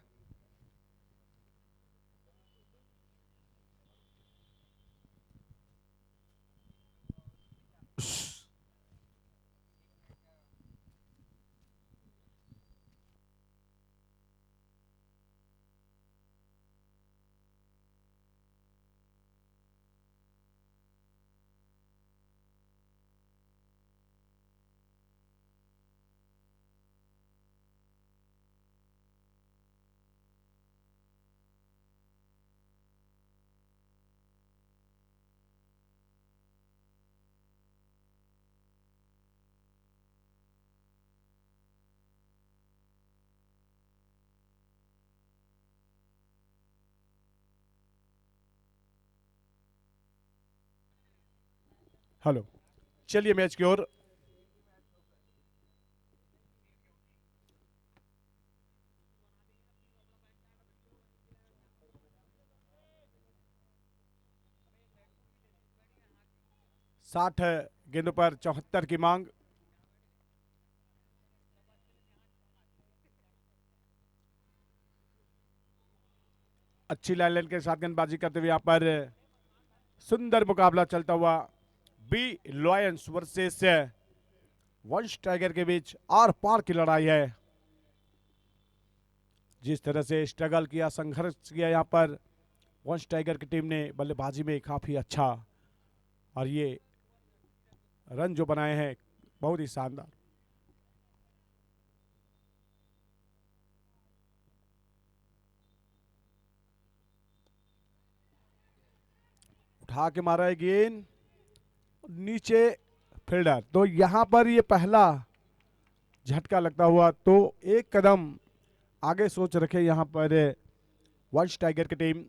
हेलो, चलिए मैच की ओर। साठ गेंदों पर 74 की मांग। अच्छी लाइन के साथ गेंदबाजी करते हुए यहाँ पर सुंदर मुकाबला चलता हुआ बी लॉयंस वर्सेस वंश टाइगर के बीच आर पार की लड़ाई है। जिस तरह से स्ट्रगल किया, संघर्ष किया यहाँ पर वंश टाइगर की टीम ने बल्लेबाजी में काफ़ी अच्छा और ये रन जो बनाए हैं बहुत ही शानदार। उठा के मारा है गेंद नीचे, फील्डर। तो यहां पर ये पहला झटका लगता हुआ, तो एक कदम आगे सोच रखे यहां पर वंश टाइगर की टीम।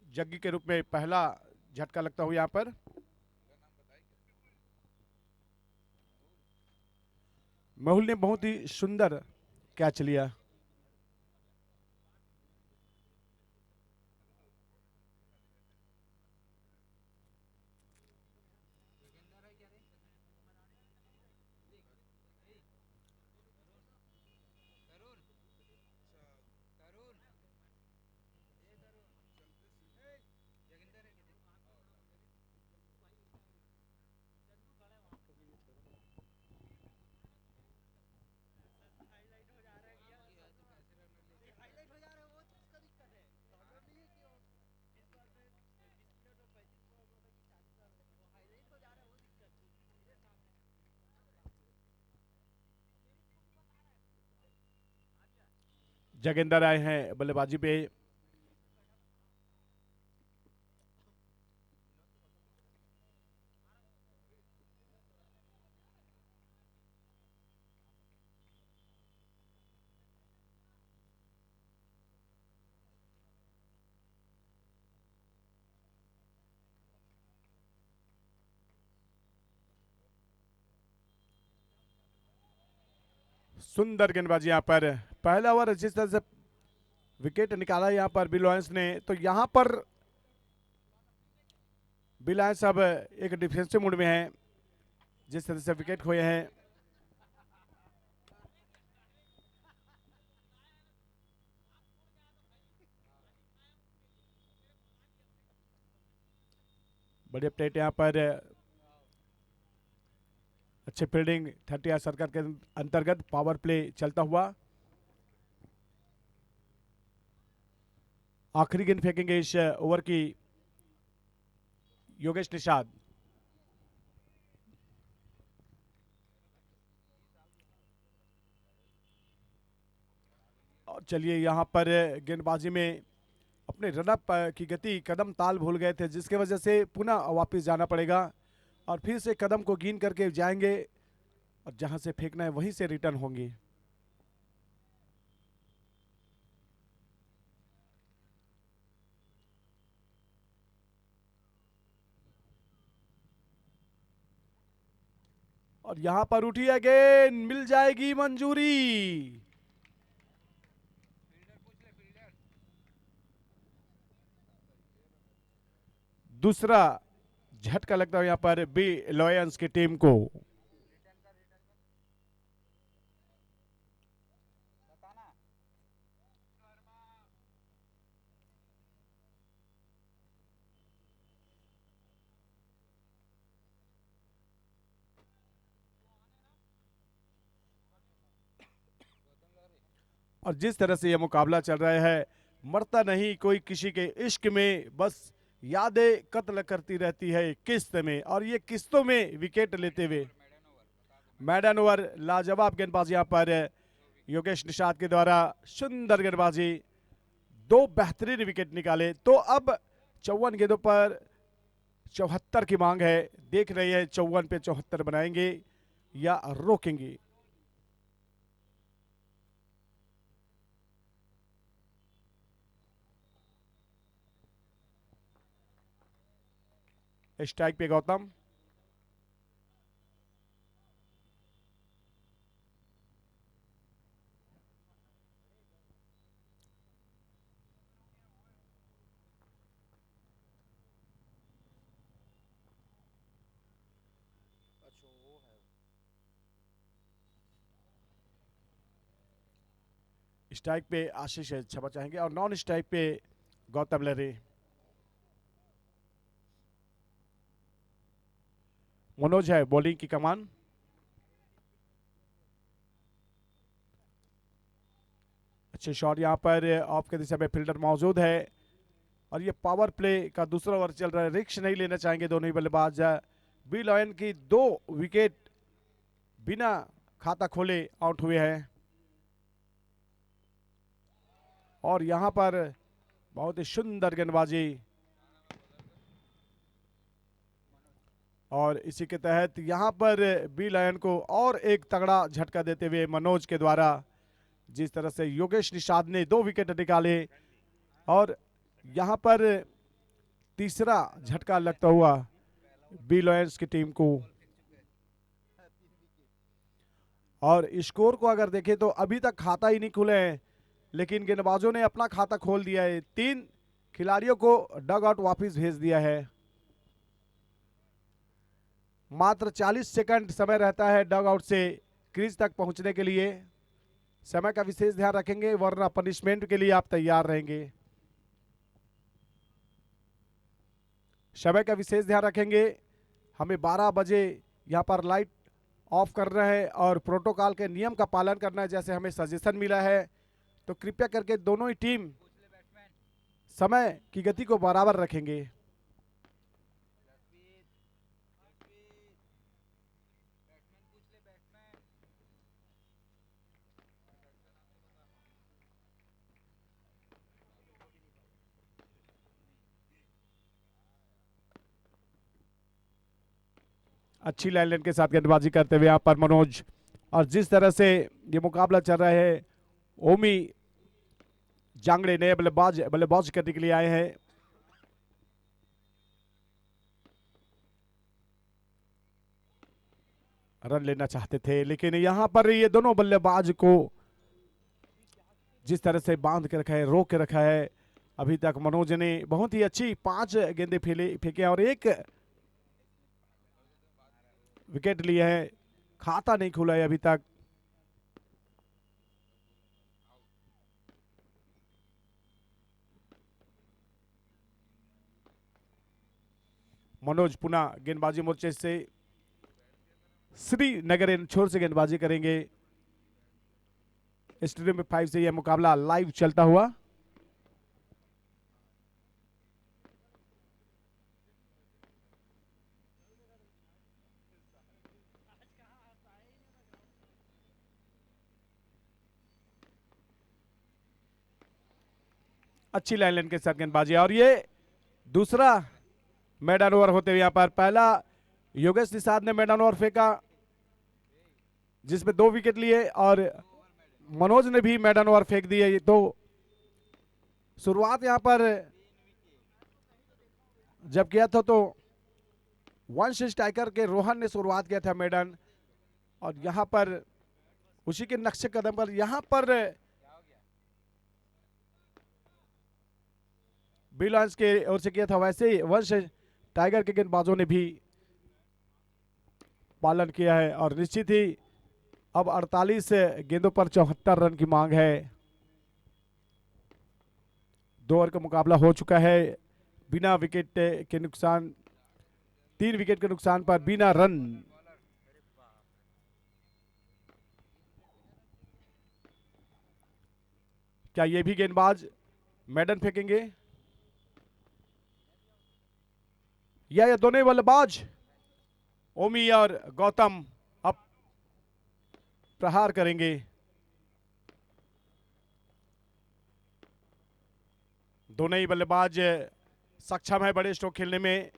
जग्गी के रूप में पहला झटका लगता हुआ यहां पर। मेहुल ने बहुत ही सुंदर कैच लिया। जगेंदर आए हैं बल्लेबाजी पे। सुंदर गेंदबाजी यहां पर। पहला ओवर जिस तरह से विकेट निकाला यहां पर बिल लॉयंस ने, तो यहां पर बिल लॉयंस अब एक डिफेंसिव मूड में है। जिस तरह से विकेट खोए हैं, बड़ी अपडेट यहां पर। अच्छी फील्डिंग 30 सर्कल के अंतर्गत पावर प्ले चलता हुआ। आखिरी गेंद फेंकेंगे इस ओवर की योगेश निषाद। और चलिए यहां पर गेंदबाजी में अपने रनअप की गति कदम ताल भूल गए थे, जिसकी वजह से पुनः वापस जाना पड़ेगा और फिर से कदम को गिन करके जाएंगे और जहां से फेंकना है वहीं से रिटर्न होंगे। और यहां पर उठी है गेंद, मिल जाएगी मंजूरी। दूसरा झटका लगता है यहां पर बी लॉयंस की टीम को। और जिस तरह से यह मुकाबला चल रहा है, मरता नहीं कोई किसी के इश्क में, बस यादें कत्ल करती रहती है किस्त में। और ये किस्तों में विकेट लेते हुए मैडन ओवर, लाजवाब गेंदबाजी यहां पर योगेश निषाद के द्वारा। सुंदर गेंदबाजी, 2 बेहतरीन विकेट निकाले। तो अब 54 गेंदों पर 74 की मांग है। देख रही है 54 पे 74 बनाएंगे या रोकेंगे। स्ट्राइक पे गौतम। स्ट्राइक पे आशीष क्षमा चाहेंगे और नॉन स्ट्राइक पे गौतम लहरे। मनोज है बॉलिंग की कमान। अच्छे शॉट यहाँ पर ऑफ के दिशा में फील्डर मौजूद है और ये पावर प्ले का दूसरा ओवर चल रहा है। रिस्क नहीं लेना चाहेंगे दोनों ही बल्लेबाज। बी लॉयन की 2 विकेट बिना खाता खोले आउट हुए हैं और यहां पर बहुत ही सुंदर गेंदबाजी और इसी के तहत यहां पर बी लायन को और एक तगड़ा झटका देते हुए मनोज के द्वारा, जिस तरह से योगेश निषाद ने 2 विकेट निकाले और यहां पर तीसरा झटका लगता हुआ बी लॉयंस की टीम को। और स्कोर को अगर देखें तो अभी तक खाता ही नहीं खुले हैं, लेकिन गेंदबाजों ने अपना खाता खोल दिया है। 3 खिलाड़ियों को डग आउट वापिस भेज दिया है। मात्र 40 सेकंड समय रहता है डग आउट से क्रीज तक पहुंचने के लिए। समय का विशेष ध्यान रखेंगे वरना पनिशमेंट के लिए आप तैयार रहेंगे। समय का विशेष ध्यान रखेंगे। हमें 12 बजे यहाँ पर लाइट ऑफ करना है और प्रोटोकॉल के नियम का पालन करना है जैसे हमें सजेशन मिला है। तो कृपया करके दोनों ही टीम समय की गति को बराबर रखेंगे। अच्छी लाइन के साथ गेंदबाजी करते हुए यहाँ पर मनोज, और जिस तरह से ये मुकाबला चल रहा है, ओमी जांगड़े नए बल्लेबाज करने के लिए आए हैं। रन लेना चाहते थे लेकिन यहां पर ये दोनों बल्लेबाज को जिस तरह से बांध के रखा है, रोक के रखा है, अभी तक मनोज ने बहुत ही अच्छी 5 गेंदे फेंके और 1 विकेट लिए हैं। खाता नहीं खुला है अभी तक। मनोज पुनः गेंदबाजी मोर्चे से श्रीनगर छोर से गेंदबाजी करेंगे। स्टेडियम 5 से यह मुकाबला लाइव चलता हुआ। अच्छी लाइन के साथ गेंदबाजी और ये दूसरा मैदान ओवर होते हुए यहाँ पर पहला योगेश निषाद ने मैदान ओवर फेंका जिसमें 2 विकेट लिए और मनोज ने भी मैदान ओवर फेंक दिए। तो शुरुआत यहां पर जब किया था तो वंश स्ट्राइकर के रोहन ने शुरुआत किया था मैदान, और यहां पर उसी के नक्शे कदम पर यहां पर बिलांस के ओर से किया था, वैसे ही वंश टाइगर के गेंदबाजों ने भी पालन किया है। और निश्चित ही अब 48 गेंदों पर 74 रन की मांग है। 2 ओवर का मुकाबला हो चुका है। बिना विकेट के नुकसान, 3 विकेट के नुकसान पर बिना रन। क्या ये भी गेंदबाज मैदान फेंकेंगे या ये दोनों बल्लेबाज ओमी और गौतम अब प्रहार करेंगे? दोनों ही बल्लेबाज सक्षम है बड़े स्ट्रोक खेलने में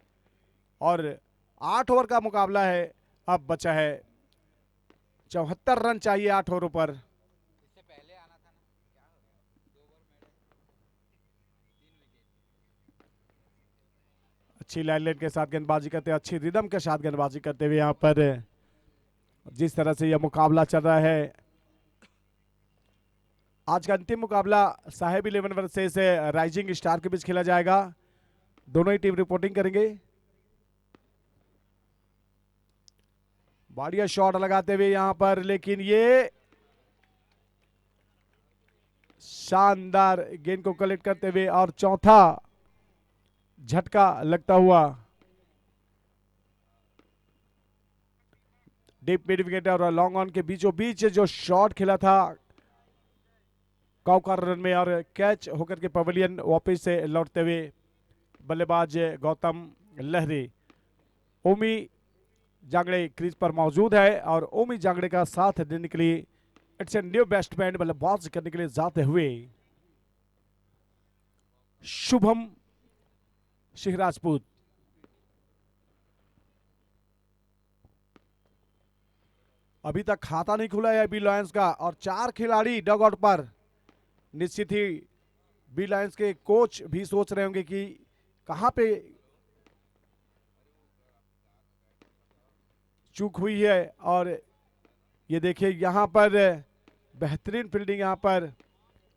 और 8 ओवर का मुकाबला है। अब बचा है 74 रन चाहिए 8 ओवरों पर। इससे पहले आना था ना, क्या हो गया? 2 ओवर मैडम 3 विकेट। अच्छी लाइन के साथ गेंदबाजी करते, अच्छी रिदम के साथ गेंदबाजी करते हुए यहाँ पर जिस तरह से यह मुकाबला चल रहा है। आज का अंतिम मुकाबला साहेब 11 वर्सेस राइजिंग स्टार के बीच खेला जाएगा। दोनों ही टीम रिपोर्टिंग करेंगे। बढ़िया शॉट लगाते हुए यहां पर, लेकिन ये शानदार गेंद को कलेक्ट करते हुए और चौथा झटका लगता हुआ डीप मिड विकेट और लॉन्ग ऑन के बीचों बीच जो शॉट खेला था कौकार रन में और कैच होकर के पवेलियन वापस से लौटते हुए बल्लेबाज गौतम लहरी। ओमी जांगड़े क्रीज पर मौजूद है और ओमी जांगड़े का साथ देने के लिए इट्स ए न्यू बैट्समैन बल्लेबाज करने के लिए जाते हुए शुभम सिंह राजपूत। अभी तक खाता नहीं खुला है बी लायंस का और 4 खिलाड़ी डग आउट पर। निश्चित ही बी लायंस के कोच भी सोच रहे होंगे कि कहां पे चूक हुई है। और ये देखिए यहां पर बेहतरीन फील्डिंग यहां पर।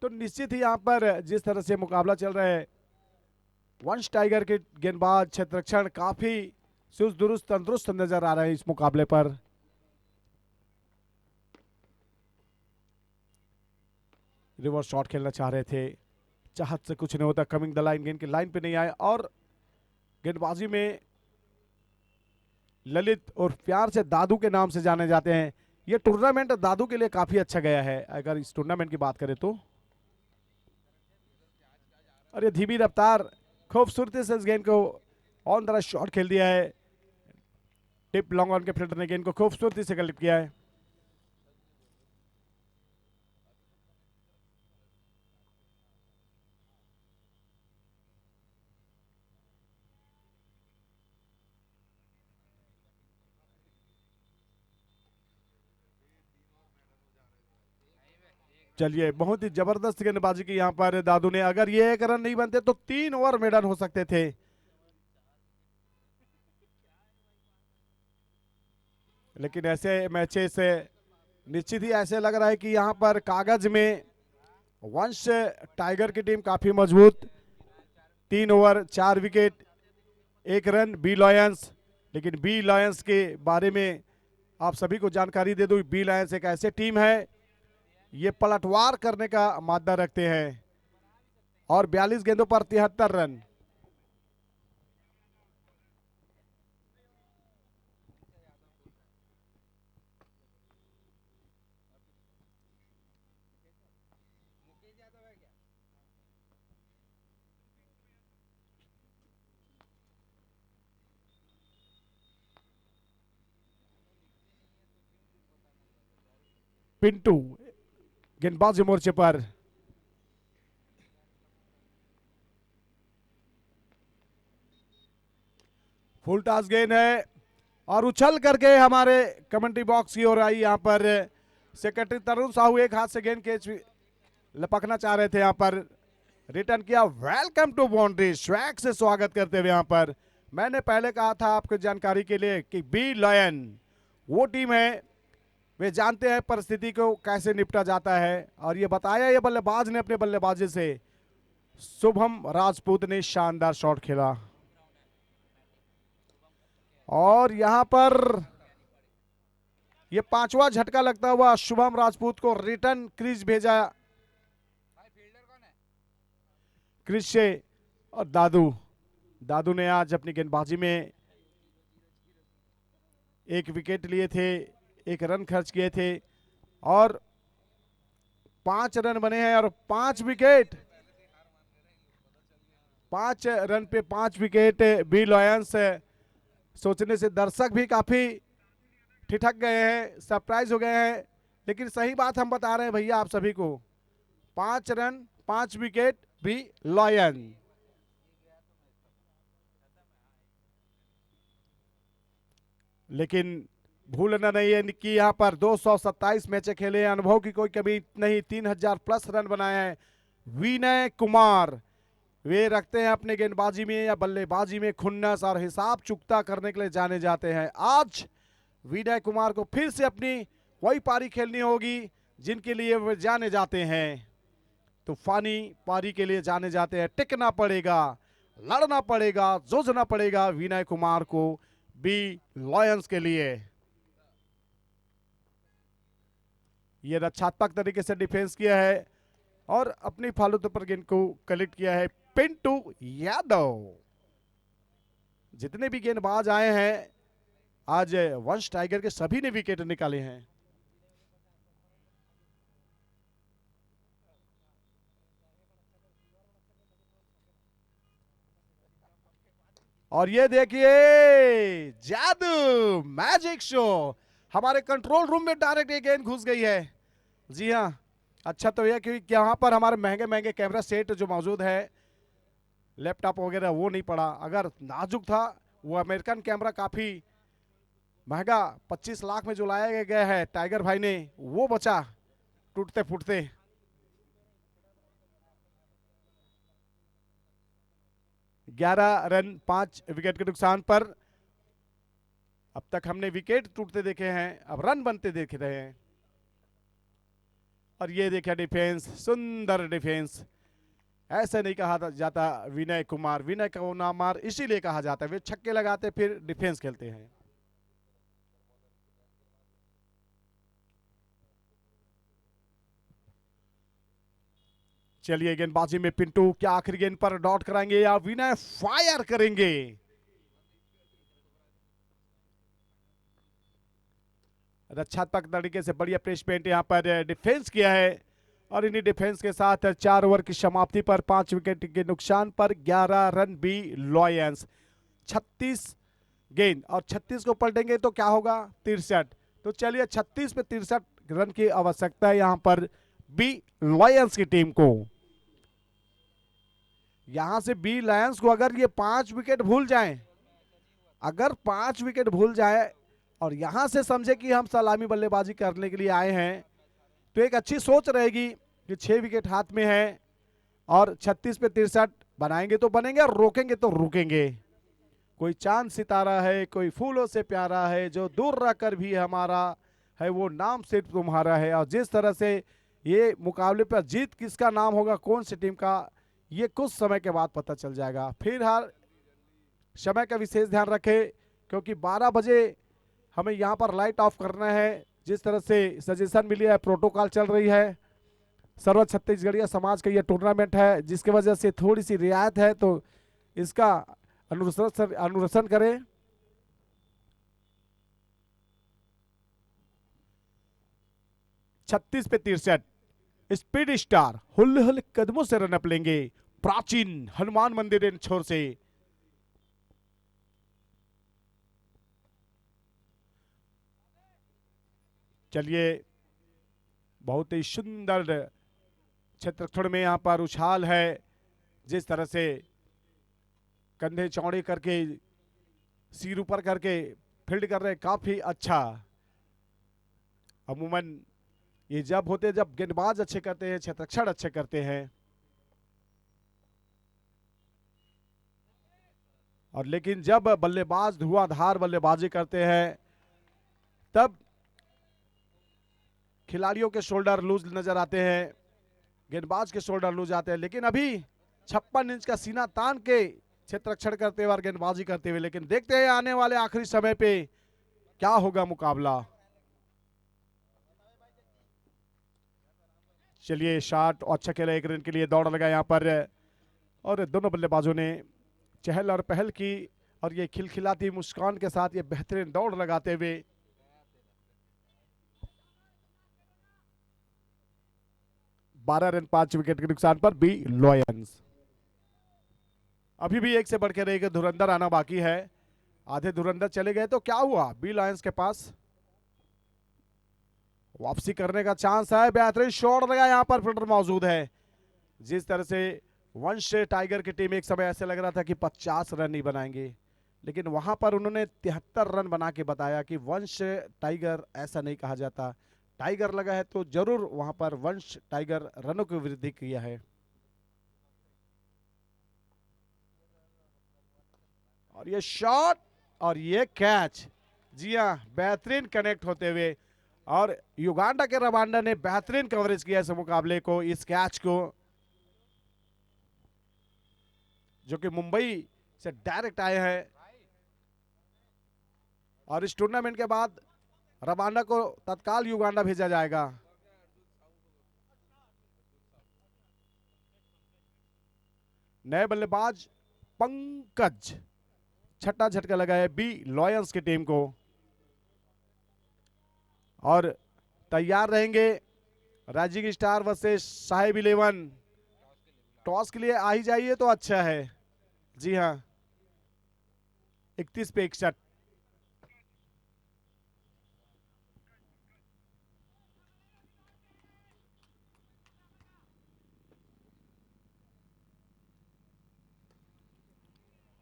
तो निश्चित ही यहां पर जिस तरह से मुकाबला चल रहा है वंश टाइगर के गेंदबाज क्षेत्ररक्षण काफी चुस्त दुरुस्त तंदुरुस्त नजर आ रहे हैं इस मुकाबले पर। रिवर्स शॉट खेलना चाह रहे थे, चाहत से कुछ नहीं होता। कमिंग द लाइन, गेंद की लाइन पे नहीं आए और गेंदबाजी में ललित और प्यार से दादू के नाम से जाने जाते हैं। ये टूर्नामेंट दादू के लिए काफी अच्छा गया है अगर इस टूर्नामेंट की बात करें तो। और ये धीमी रफ्तार खूबसूरती से इस गेंद को ऑन द शॉट खेल दिया है। टिप लॉन्ग ऑन के फील्डर ने गेंद को खूबसूरती से कलेक्ट किया है। चलिए बहुत ही जबरदस्त गेंदबाजी की यहां पर दादू ने। अगर ये 1 रन नहीं बनते तो 3 ओवर मेडन हो सकते थे। लेकिन ऐसे मैचेस निश्चित ही ऐसे लग रहा है कि यहां पर कागज में वंश टाइगर की टीम काफी मजबूत। 3 over 4 wicket 1 run B lions. लेकिन बी लायंस के बारे में आप सभी को जानकारी दे दूं, बी लायंस एक ऐसी टीम है ये पलटवार करने का मादा रखते हैं और 42 गेंदों पर 73 रन। पिंटू गेंदबाजी मोर्चे पर। फुल टॉस गेंद है और उछल करके हमारे कमेंट्री बॉक्स की ओर आई। यहां पर सेक्रेटरी तरुण साहू एक हाथ से गेंद कैच लपकना चाह रहे थे, यहां पर रिटर्न किया। वेलकम टू बाउंड्री, स्वैग से स्वागत करते हुए यहां पर। मैंने पहले कहा था आपको जानकारी के लिए कि बी लायन वो टीम है वे जानते हैं परिस्थिति को कैसे निपटा जाता है और ये बताया ये बल्लेबाज ने अपने बल्लेबाजी से। शुभम राजपूत ने शानदार शॉट खेला और यहां पर ये 5वां झटका लगता हुआ शुभम राजपूत को रिटर्न क्रीज भेजा क्रीज से। और दादू ने आज अपनी गेंदबाजी में 1 विकेट लिए थे, 1 रन खर्च किए थे और 5 रन बने हैं और 5 विकेट। 5 रन पे 5 विकेट बी लायंस। सोचने से दर्शक भी काफी ठिठक गए हैं, सरप्राइज हो गए हैं। लेकिन सही बात हम बता रहे हैं भैया आप सभी को, 5 रन 5 विकेट बी लायन। लेकिन भूलना नहीं है कि यहाँ पर 227 मैच खेले, अनुभव की कोई कमी नहीं, 3000 प्लस रन बनाए हैं। विनय कुमार वे रखते हैं अपने गेंदबाजी में या बल्लेबाजी में खुन्नस और हिसाब चुकता करने के लिए जाने जाते हैं। आज विनय कुमार को फिर से अपनी वही पारी खेलनी होगी जिनके लिए वे जाने जाते हैं। तूफानी पारी के लिए जाने जाते हैं। टिकना पड़ेगा, लड़ना पड़ेगा, जूझना पड़ेगा विनय कुमार को बी लायंस के लिए। ये रक्षात्मक तरीके से डिफेंस किया है और अपनी फालतू पर गेंद को कलेक्ट किया है पिंटू यादव। जितने भी गेंदबाज आए हैं आज वंश टाइगर के सभी ने विकेट निकाले हैं। और ये देखिए जादू मैजिक शो, हमारे कंट्रोल रूम में डायरेक्ट ये गेंद घुस गई है। जी हाँ, अच्छा तो यह कि यहाँ पर हमारे महंगे महंगे कैमरा सेट जो मौजूद है, लैपटॉप वगैरह वो नहीं पड़ा। अगर नाजुक था, वो अमेरिकन कैमरा काफी महंगा 25 लाख में जो लाया गया है टाइगर भाई ने, वो बचा टूटते फूटते। ग्यारह रन 5 विकेट के नुकसान पर। अब तक हमने विकेट टूटते देखे हैं, अब रन बनते देख रहे हैं। और ये देखा डिफेंस, सुंदर डिफेंस। ऐसे नहीं कहा जाता विनय कुमार, विनय कुमार इसीलिए कहा जाता है, वे छक्के लगाते फिर डिफेंस खेलते हैं। चलिए गेंदबाजी में पिंटू क्या आखिरी गेंद पर डॉट कराएंगे या विनय फायर करेंगे? रक्षात्मक तरीके से बढ़िया प्लेसमेंट यहां पर डिफेंस किया है। और इन्हीं डिफेंस के साथ 4 ओवर की समाप्ति पर 5 विकेट के नुकसान पर 11 रन बी लॉयंस। 36 गेंद और 36 को पलटेंगे तो क्या होगा? 63। तो चलिए 36 पे 63 रन की आवश्यकता है यहां पर बी लॉयंस की टीम को। यहां से बी लायंस को अगर ये 5 विकेट भूल जाएं, अगर 5 विकेट भूल जाए और यहां से समझे कि हम सलामी बल्लेबाजी करने के लिए आए हैं, तो एक अच्छी सोच रहेगी कि 6 विकेट हाथ में है और 36 पे 63 बनाएंगे तो बनेंगे और रोकेंगे तो रुकेंगे। कोई चांद सितारा है, कोई फूलों से प्यारा है, जो दूर रहकर भी हमारा है वो नाम सिर्फ तुम्हारा है। और जिस तरह से ये मुकाबले पर जीत किसका नाम होगा, कौन सी टीम का, ये कुछ समय के बाद पता चल जाएगा। फिर हर समय का विशेष ध्यान रखें क्योंकि 12 बजे हमें यहाँ पर लाइट ऑफ करना है। जिस तरह से सजेशन मिली है, प्रोटोकॉल चल रही है, सर्व छत्तीसगढ़िया समाज का ये टूर्नामेंट है, जिसकी वजह से थोड़ी सी रियायत है, तो इसका अनुसरण करें। छत्तीस पे 63 स्पीड स्टार हुल कदमों से रन अप लेंगे प्राचीन हनुमान मंदिर इन छोर से। चलिए बहुत ही सुंदर क्षेत्रफल में यहां पर उछाल है, जिस तरह से कंधे चौड़े करके सिर ऊपर करके फील्ड कर रहे, काफी अच्छा। अमूमन ये जब होते जब गेंदबाज अच्छे करते हैं, क्षेत्ररक्षण अच्छे करते हैं, और लेकिन जब बल्लेबाज धुआंधार बल्लेबाजी करते हैं तब खिलाड़ियों के शोल्डर लूज नजर आते हैं, गेंदबाज के शोल्डर लूज आते हैं। लेकिन अभी 56 इंच का सीना तान के क्षेत्ररक्षण करते हुए और गेंदबाजी करते हुए, लेकिन देखते हैं आने वाले आखिरी समय पे क्या होगा मुकाबला। चलिए शॉट अच्छा खेला, 1 रन के लिए दौड़ लगा यहाँ पर, और दोनों बल्लेबाजों ने चहल और पहल की, और ये खिलखिलाती मुस्कान के साथ ये बेहतरीन दौड़ लगाते हुए 12 रन 5 विकेट के नुकसान पर बी लॉयंस। अभी भी एक से बढ़ के रहेगा, धुरंधर आना बाकी है। आधे धुरंधर चले गए तो क्या हुआ, बी लॉयंस के पास वापसी करने का चांस है। बेहतरीन शॉट लगा, यहाँ पर फील्डर मौजूद है। जिस तरह से वंश टाइगर की टीम एक समय ऐसे लग रहा था कि 50 रन नहीं बनाएंगे, लेकिन वहां पर उन्होंने 73 रन बना के बताया कि वंश टाइगर ऐसा नहीं कहा जाता, टाइगर लगा है तो जरूर वहां पर वंश टाइगर रनों की वृद्धि किया है। और ये शॉट और ये कैच, जी हाँ, बेहतरीन कनेक्ट होते हुए, और युगांडा के रवांडा ने बेहतरीन कवरेज किया इस मुकाबले को, इस कैच को, जो कि मुंबई से डायरेक्ट आए हैं। और इस टूर्नामेंट के बाद रवांडा को तत्काल युगांडा भेजा जाएगा। नए बल्लेबाज पंकज छठा झटका लगा है बी लॉयंस की टीम को। और तैयार रहेंगे राइजिंग स्टार वर्सेस साहेब 11। टॉस के लिए आ ही जाइए तो अच्छा है। जी हाँ, 31 पे 61।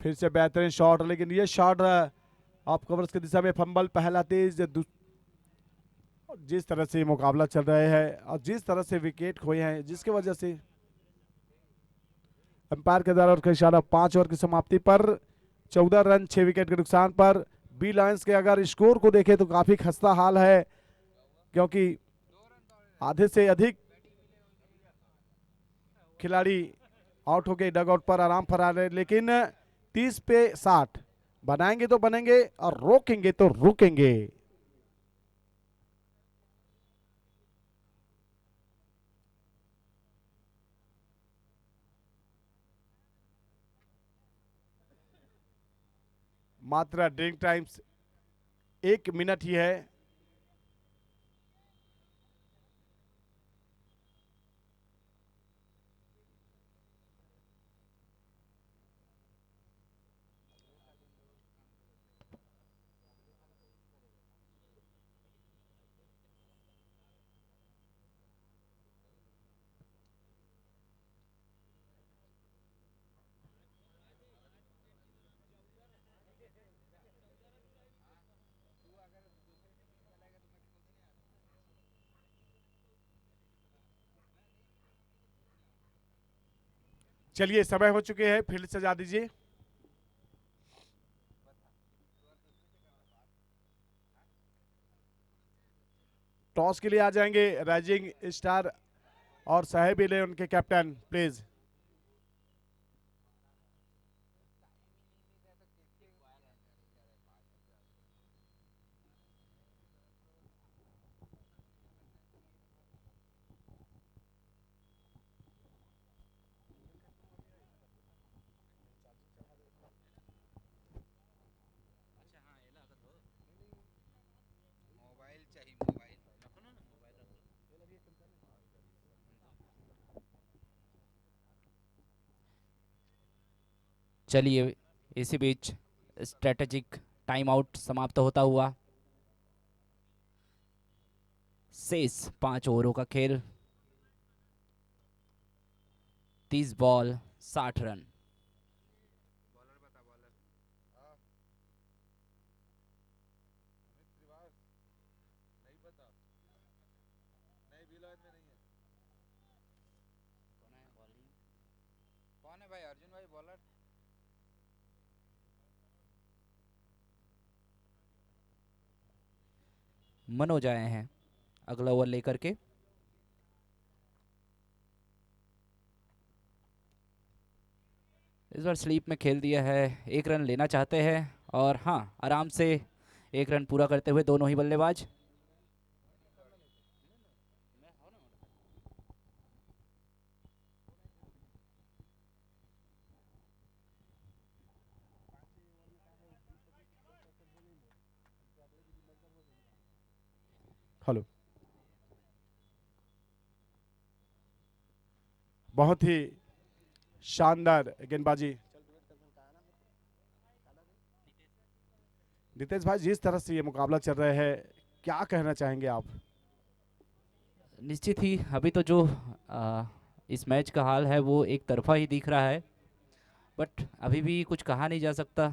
फिर से बेहतरीन शॉट, लेकिन ये शॉट ऑफ कवर्स की दिशा में फंबल, पहला तेज। जिस तरह से मुकाबला चल रहा है और जिस तरह से विकेट खोए हैं, जिसकी वजह से अंपायर के द्वारा का इशारा 5 ओवर की समाप्ति पर 14 रन 6 विकेट के नुकसान पर। बी लायंस के अगर स्कोर को देखें तो काफी खस्ता हाल है, क्योंकि आधे से अधिक खिलाड़ी आउट हो गए, डग आउट पर आराम फरार है। लेकिन 30 पे 60 बनाएंगे तो बनेंगे और रोकेंगे तो रुकेंगे। मात्र ड्रिंक टाइम्स 1 मिनट ही है। चलिए, समय हो चुके हैं, फील्ड सजा दीजिए। टॉस के लिए आ जाएंगे राइजिंग स्टार और साहेब 11 के कैप्टन, प्लीज। अच्छा हाँ ये लगा तो मोबाइल चाहिए, मोबाइल रखो ना, मोबाइल चलिए, इसी बीच स्ट्रेटेजिक टाइम आउट समाप्त होता हुआ शेष 5 ओवरों का खेल, 30 बॉल 60 रन। बॉलर बता, बॉलर कौन है भाई? अर्जुन भाई बॉलर। मनोज आए हैं अगला ओवर लेकर के। इस बार स्लीप में खेल दिया है, 1 रन लेना चाहते हैं और हाँ, आराम से 1 रन पूरा करते हुए दोनों ही बल्लेबाज। हेलो, बहुत ही शानदार गेंदबाजी। नितेश भाई, जिस तरह से ये मुकाबला चल रहा है, क्या कहना चाहेंगे आप? निश्चित ही अभी तो जो इस मैच का हाल है वो एक तरफा ही दिख रहा है, बट अभी भी कुछ कहा नहीं जा सकता।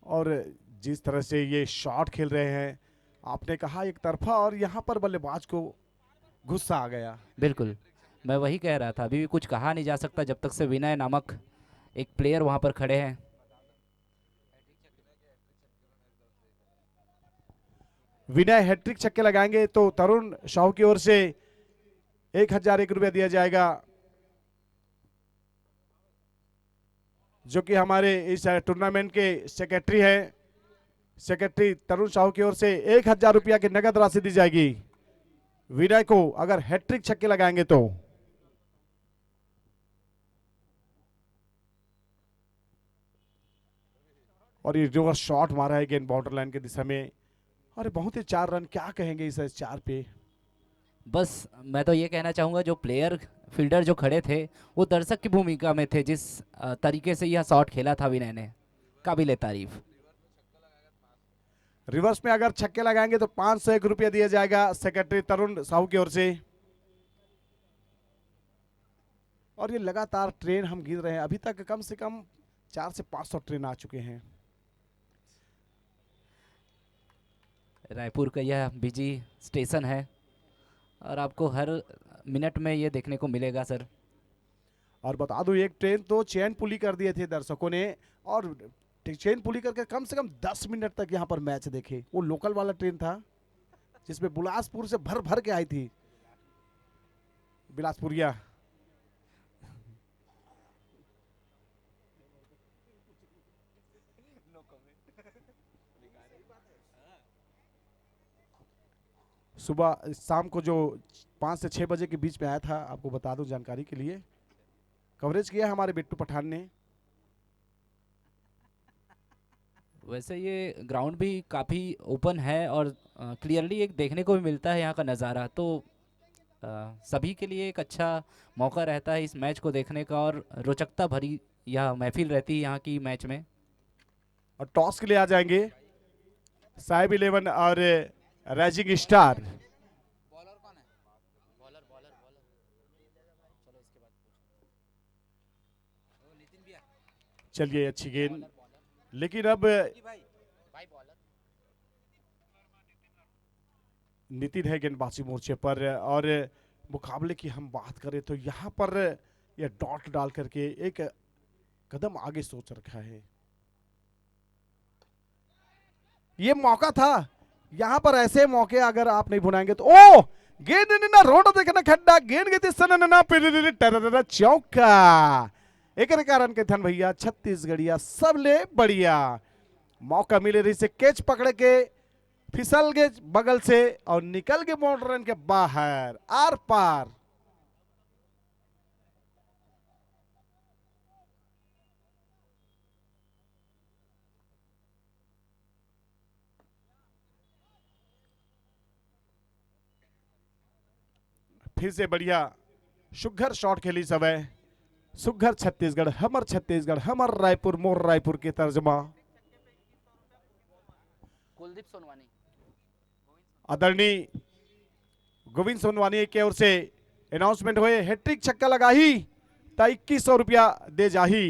और जिस तरह से ये शॉट खेल रहे हैं, आपने कहा एक तरफा, और यहाँ पर बल्लेबाज को गुस्सा आ गया। बिल्कुल, मैं वही कह रहा था, अभी भी कुछ कहा नहीं जा सकता जब तक से विनय नामक एक प्लेयर वहाँ पर खड़े हैं। विनय हैट्रिक छक्के लगाएंगे तो तरुण साहू की ओर से 1001 रुपया दिया जाएगा, जो कि हमारे इस टूर्नामेंट के सेक्रेटरी है। सेक्रेटरी तरुण साहू की ओर से 1000 रुपया की नगद राशि दी जाएगी विनय को अगर हैट्रिक छक्के लगाएंगे तो। और ये रिवर्स शॉट मारा है गेंद बाउंड्री लाइन की दिशा में। अरे बहुत ही 4 रन, क्या कहेंगे इस 4 पे। बस मैं तो ये कहना चाहूँगा, जो प्लेयर फील्डर जो खड़े थे वो दर्शक की भूमिका में थे, जिस तरीके से यह शॉट खेला था विनय ने, काबिले तारीफ। रिवर्स में अगर छक्के लगाएंगे तो 501 रुपया दिया जाएगा सेक्रेटरी तरुण साहू की ओर से। और ये लगातार ट्रेन हम गिन रहे हैं, अभी तक कम से कम 400 से 500 ट्रेन आ चुके हैं। रायपुर का यह बिजी स्टेशन है और आपको हर मिनट में ये देखने को मिलेगा सर। और बता दूं, एक ट्रेन तो चैन पुली कर दिए थे दर्शकों ने, और चैन पुली करके कम से कम 10 मिनट तक यहाँ पर मैच देखे। वो लोकल वाला ट्रेन था जिसमें बिलासपुर से भर भर के आई थी, बिलासपुरिया। सुबह शाम को जो 5 से 6 बजे के बीच में आया था, आपको बता दूं जानकारी के लिए, कवरेज किया हमारे बिट्टू पठान ने। वैसे ये ग्राउंड भी काफ़ी ओपन है और क्लियरली एक देखने को भी मिलता है यहाँ का नज़ारा, तो सभी के लिए एक अच्छा मौका रहता है इस मैच को देखने का, और रोचकता भरी यह महफिल रहती है यहाँ की मैच में। और टॉस के लिए आ जाएंगे साहिब 11 और राइजिंग स्टार। बॉलर कौन है? बॉलर बॉलर बॉलर चलो इसके बाद पूछो। ओ नितिन भैया, चलिए अच्छी गेंद, लेकिन अब भाई भाई बॉलर नितिन है गेंदबाजी मोर्चे पर। और मुकाबले की हम बात करें तो यहाँ पर यह डॉट डाल करके एक कदम आगे सोच रखा है। ये मौका था, यहाँ पर ऐसे मौके अगर आप नहीं भुनाएंगे तो ओ गेंद ना रोड देखना खड्डा, गेंद गई सन चौका। एक कारण के थन भैया छत्तीसगढ़िया सबले बढ़िया। मौका मिले रही से कैच पकड़ के फिसल गए बगल से और निकल गए बाउंड्री के बाहर, आर पार। फिर से बढ़िया सुघर शॉट खेली समय। सुघर छत्तीसगढ़, हमर रायपुर, मोर रायपुर के तर्जमा कुलदीप सोनवानी। आदरणीय गोविंद सोनवानी की ओर से अनाउंसमेंट हुए, हैट्रिक छक्का लगाही तो 2100 रुपया दे जाही।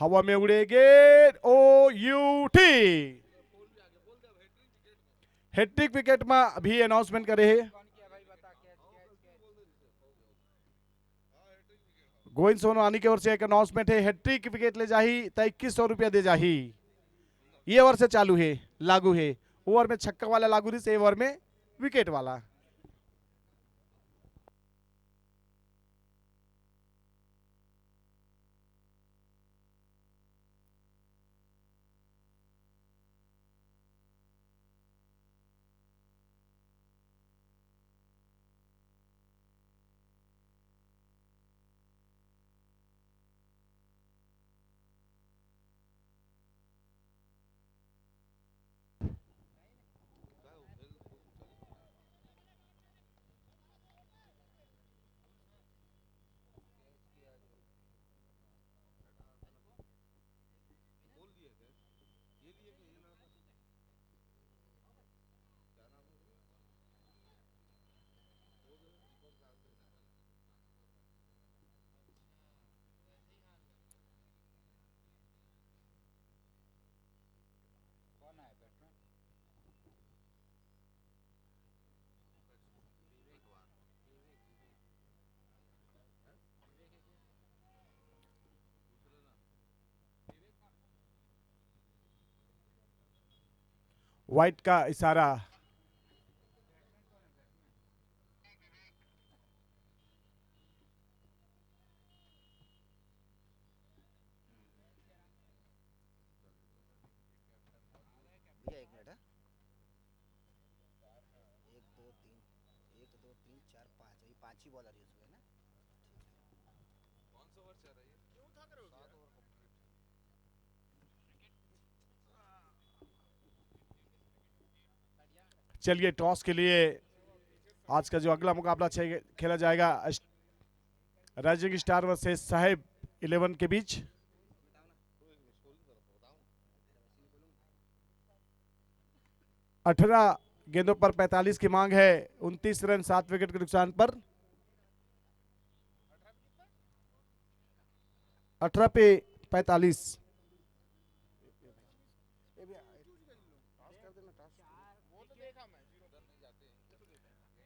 हवा में उड़ेगे ओ यू टी। हैट्रिक विकेट में भी अनाउंसमेंट करे है गोविंद सोनवानी की ओर से। एक अनाउंसमेंट है, हैट्रिक विकेट ले जाही तो 2100 रुपया दे जाही। ये ओवर से चालू है, लागू है। ओवर में छक्का वाला लागू रही से, ओवर में विकेट वाला। कौन है बैट्समैन? व्हाइट का इशारा। 3 4 5 ये 5 ही बॉलर यूज हुए ना। चलिए टॉस के लिए आज का जो अगला मुकाबला खेला जाएगा राइजिंग स्टार वर्सेस साहेब 11 के बीच। अठारह गेंदों पर 45 की मांग है, 29 रन 7 विकेट के नुकसान पर। 18 पे 45।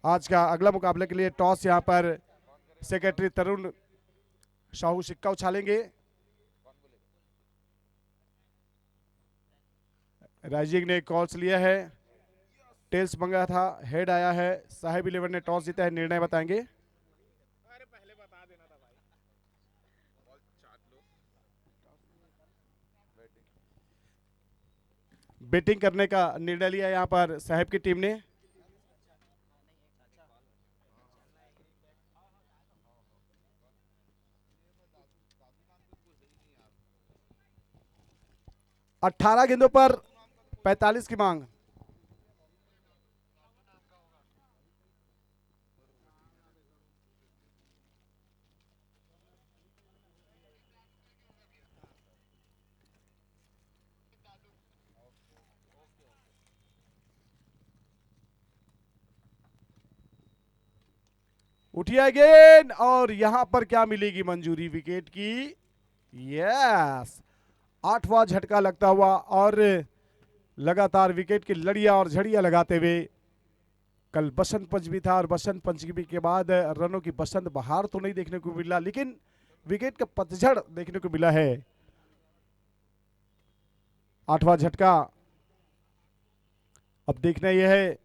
आज का अगला मुकाबले के लिए टॉस यहां पर सेक्रेटरी तरुण साहू सिक्का उछालेंगे। राइजिंग ने कॉल्स लिया है, टेल्स मंगा था, हेड आया है। साहेब 11 ने टॉस जीता है, निर्णय बताएंगे। बैटिंग करने का निर्णय लिया यहां पर साहेब की टीम ने। अठारह गेंदों पर 45 की मांग। उठिए गेंद और यहां पर क्या मिलेगी मंजूरी विकेट की। यस, 8वां झटका लगता हुआ और लगातार विकेट की लड़ियां और झड़ियां लगाते हुए। कल बसंत पंचमी था और बसंत पंचमी के बाद रनों की बसंत बहार तो नहीं देखने को मिला, लेकिन विकेट का पतझड़ देखने को मिला है। 8वां झटका। अब देखना यह है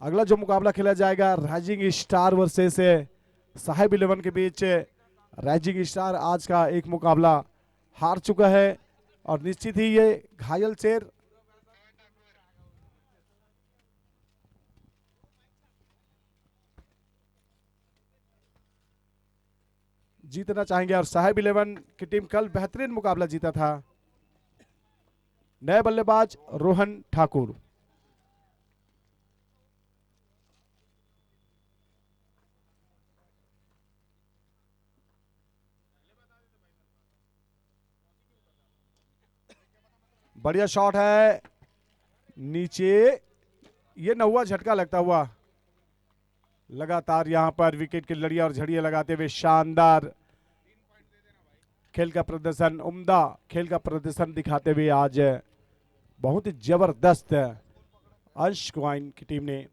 अगला जो मुकाबला खेला जाएगा राइजिंग स्टार वर्सेस साहेब 11 के बीच। राइजिंग स्टार आज का एक मुकाबला हार चुका है और निश्चित ही ये घायल शेर जीतना चाहेंगे। और साहेब 11 की टीम कल बेहतरीन मुकाबला जीता था। नए बल्लेबाज रोहन ठाकुर। बढ़िया शॉट है नीचे, ये 9वां झटका लगता हुआ। लगातार यहां पर विकेट की लड़ियां और झड़ियां लगाते हुए शानदार खेल का प्रदर्शन, उम्दा खेल का प्रदर्शन दिखाते हुए आज बहुत ही जबरदस्त अंश क्वाइन की टीम ने,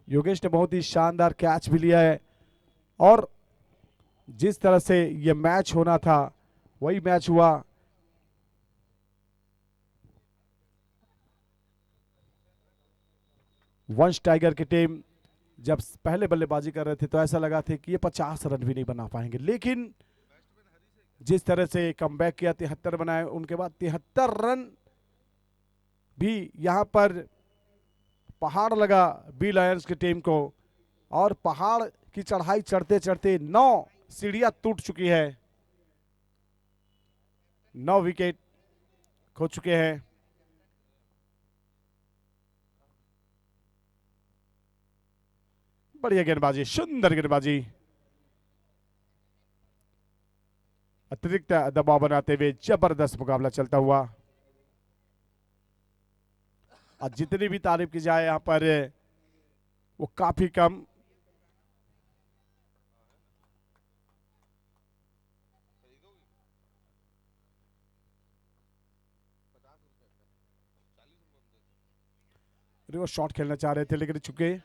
योगेश ने बहुत ही शानदार कैच भी लिया है। और जिस तरह से यह मैच होना था वही मैच हुआ। वंश टाइगर की टीम जब पहले बल्लेबाजी कर रहे थे तो ऐसा लगा था कि ये 50 रन भी नहीं बना पाएंगे, लेकिन जिस तरह से कमबैक किया, 73 बनाए, उनके बाद 73 रन भी यहां पर पहाड़ लगा बी लायंस की टीम को। और पहाड़ की चढ़ाई चढ़ते चढ़ते 9 सीढ़ियां टूट चुकी है, 9 विकेट खो चुके हैं। बढ़िया गेंदबाजी, सुंदर गेंदबाजी, अतिरिक्त दबाव बनाते हुए जबरदस्त मुकाबला चलता हुआ। और जितनी भी तारीफ की जाए यहां पर वो काफी कम। वो शॉट खेलना चाह रहे थे लेकिन चुके।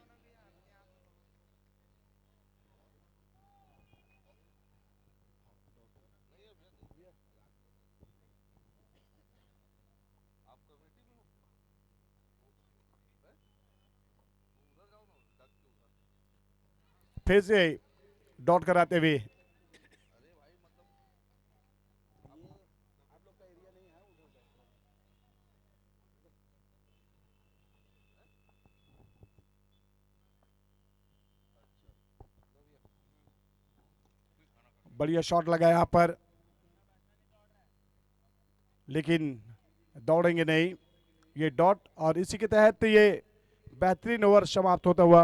फिर से डॉट कराते हुए बढ़िया शॉट लगा यहाँ पर, लेकिन दौड़ेंगे नहीं, ये डॉट। और इसी के तहत ये बेहतरीन ओवर समाप्त होता हुआ,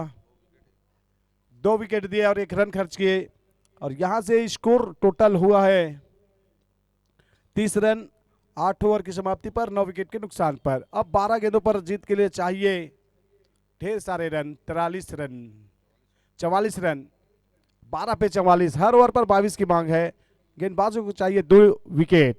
2 विकेट दिए और 1 रन खर्च किए, और यहां से स्कोर टोटल हुआ है 30 रन 8 ओवर की समाप्ति पर 9 विकेट के नुकसान पर। अब 12 गेंदों पर जीत के लिए चाहिए ढेर सारे रन, 43 रन, 44 रन, 12 पे 44, हर ओवर पर 22 की मांग है। गेंदबाजों को चाहिए 2 विकेट।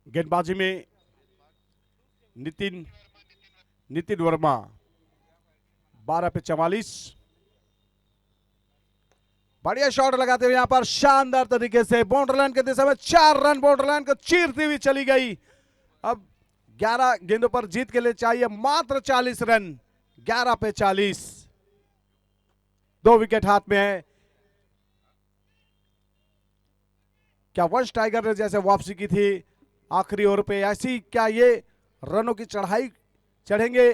गेंदबाजी में नितिन नितिन वर्मा 12 पे 44, बढ़िया शॉट लगाते हुए यहां पर शानदार तरीके से बाउंड्री लाइन के दिशा में 4 रन, बाउंड्री लाइन को चीरती हुई चली गई। अब 11 गेंदों पर जीत के लिए चाहिए मात्र 40 रन, 11 पे 40, 2 विकेट हाथ में है। क्या वंश टाइगर ने जैसे वापसी की थी आखिरी ओवर पे, ऐसी क्या ये रनों की चढ़ाई चढ़ेंगे?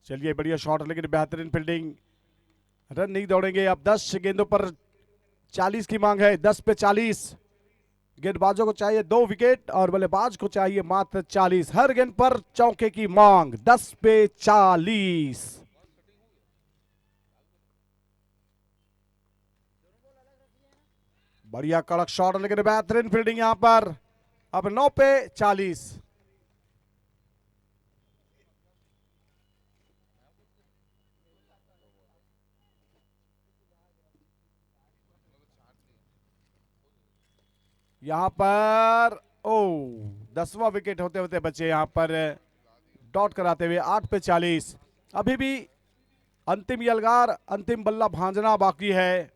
चलिए बढ़िया शॉट, लेकिन बेहतरीन फील्डिंग, रन नहीं दौड़ेंगे। अब 10 गेंदों पर 40 की मांग है, 10 पे 40, गेंदबाजों को चाहिए 2 विकेट और बल्लेबाज को चाहिए मात्र 40, हर गेंद पर चौके की मांग, 10 पे 40। बढ़िया कड़क शॉट, लेकिन बेहतरीन फील्डिंग यहां पर। अब 9 पे 40। यहां पर 10वां विकेट होते होते बचे यहां पर डॉट कराते हुए, 8 पे 40। अभी भी अंतिम यलगार, अंतिम बल्ला भांजना बाकी है,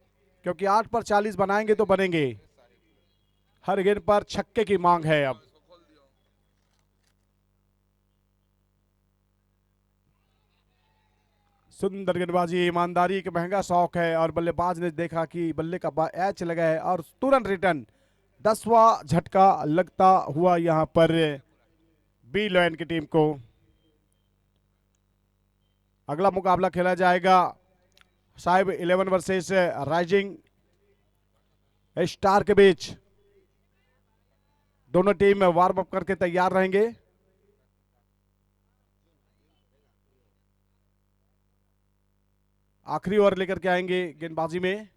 क्योंकि 8 पर 40 बनाएंगे तो बनेंगे। हर गेंद पर छक्के की मांग है। अब सुंदर गेंदबाजी, ईमानदारी का महंगा शौक है, और बल्लेबाज ने देखा कि बल्ले का एच लगा है और तुरंत रिटर्न। 10वां झटका लगता हुआ यहां पर बी लॉयन की टीम को। अगला मुकाबला खेला जाएगा साहिब 11 वर्सेस राइजिंग स्टार के बीच। दोनों टीम वार्म अप करके तैयार रहेंगे। आखिरी ओवर लेकर के आएंगे गेंदबाजी में।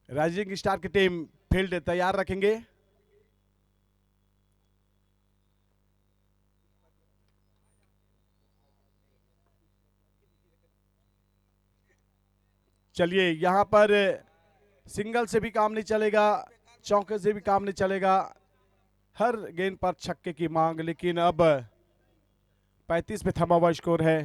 राइजिंग स्टार की टीम फील्ड तैयार रखेंगे। चलिए यहां पर सिंगल से भी काम नहीं चलेगा, चौके से भी काम नहीं चलेगा, हर गेंद पर छक्के की मांग। लेकिन अब 35 पे थमा हुआ स्कोर है।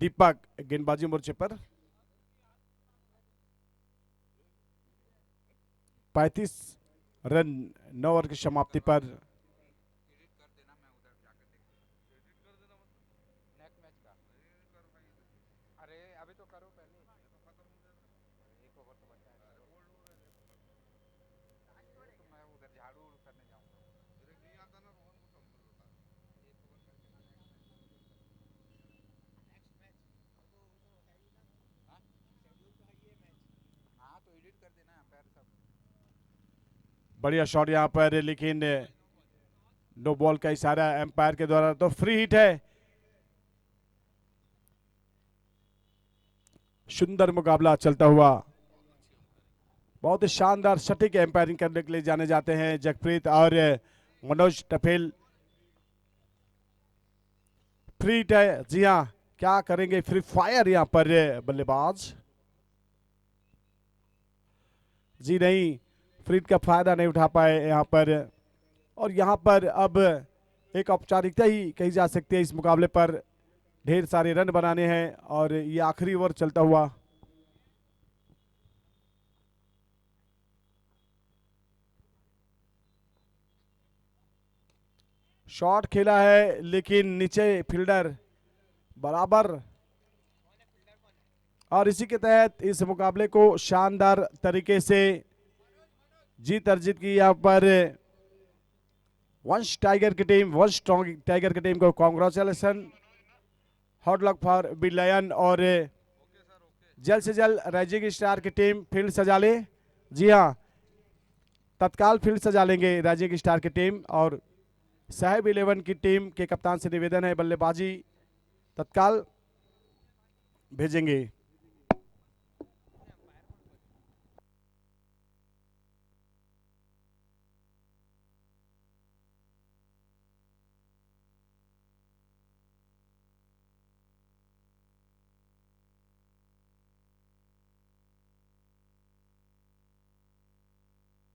दीपक गेंदबाजी मोर्चे पर 35 रन 9 ओवर की समाप्ति पर एक ओवर तो बचा है तो मैं उधर झाड़ू उड़ू करने जाऊंगा। हाँ हाँ तो एडिट कर देना अंपायर सब। बढ़िया शॉट यहाँ पर, लेकिन नो बॉल का इशारा एम्पायर के द्वारा, तो फ्री हिट है। सुंदर मुकाबला चलता हुआ, बहुत ही शानदार सटीक एम्पायरिंग करने के लिए जाने जाते हैं जगप्रीत और मनोज टफेल। फ्री हिट है, जी हाँ, क्या करेंगे फ्री फायर यहाँ पर बल्लेबाज? जी नहीं, फ्री हिट का फायदा नहीं उठा पाए यहाँ पर, और यहाँ पर अब एक औपचारिकता ही कही जा सकती है। इस मुकाबले पर ढेर सारे रन बनाने हैं और ये आखिरी ओवर चलता हुआ। शॉट खेला है, लेकिन नीचे फील्डर बराबर, और इसी के तहत इस मुकाबले को शानदार तरीके से जीत अर्जित की यहाँ पर वंश टाइगर की टीम, वंश स्ट्रॉन्ग टाइगर की टीम को congratulation, hot luck for B lion. और जल्द से जल्द राइजिंग स्टार की टीम फील्ड सजा ले। जी हाँ, तत्काल फील्ड सजा लेंगे राइजिंग स्टार की टीम, और साहेब 11 की टीम के कप्तान से निवेदन है बल्लेबाजी तत्काल भेजेंगे।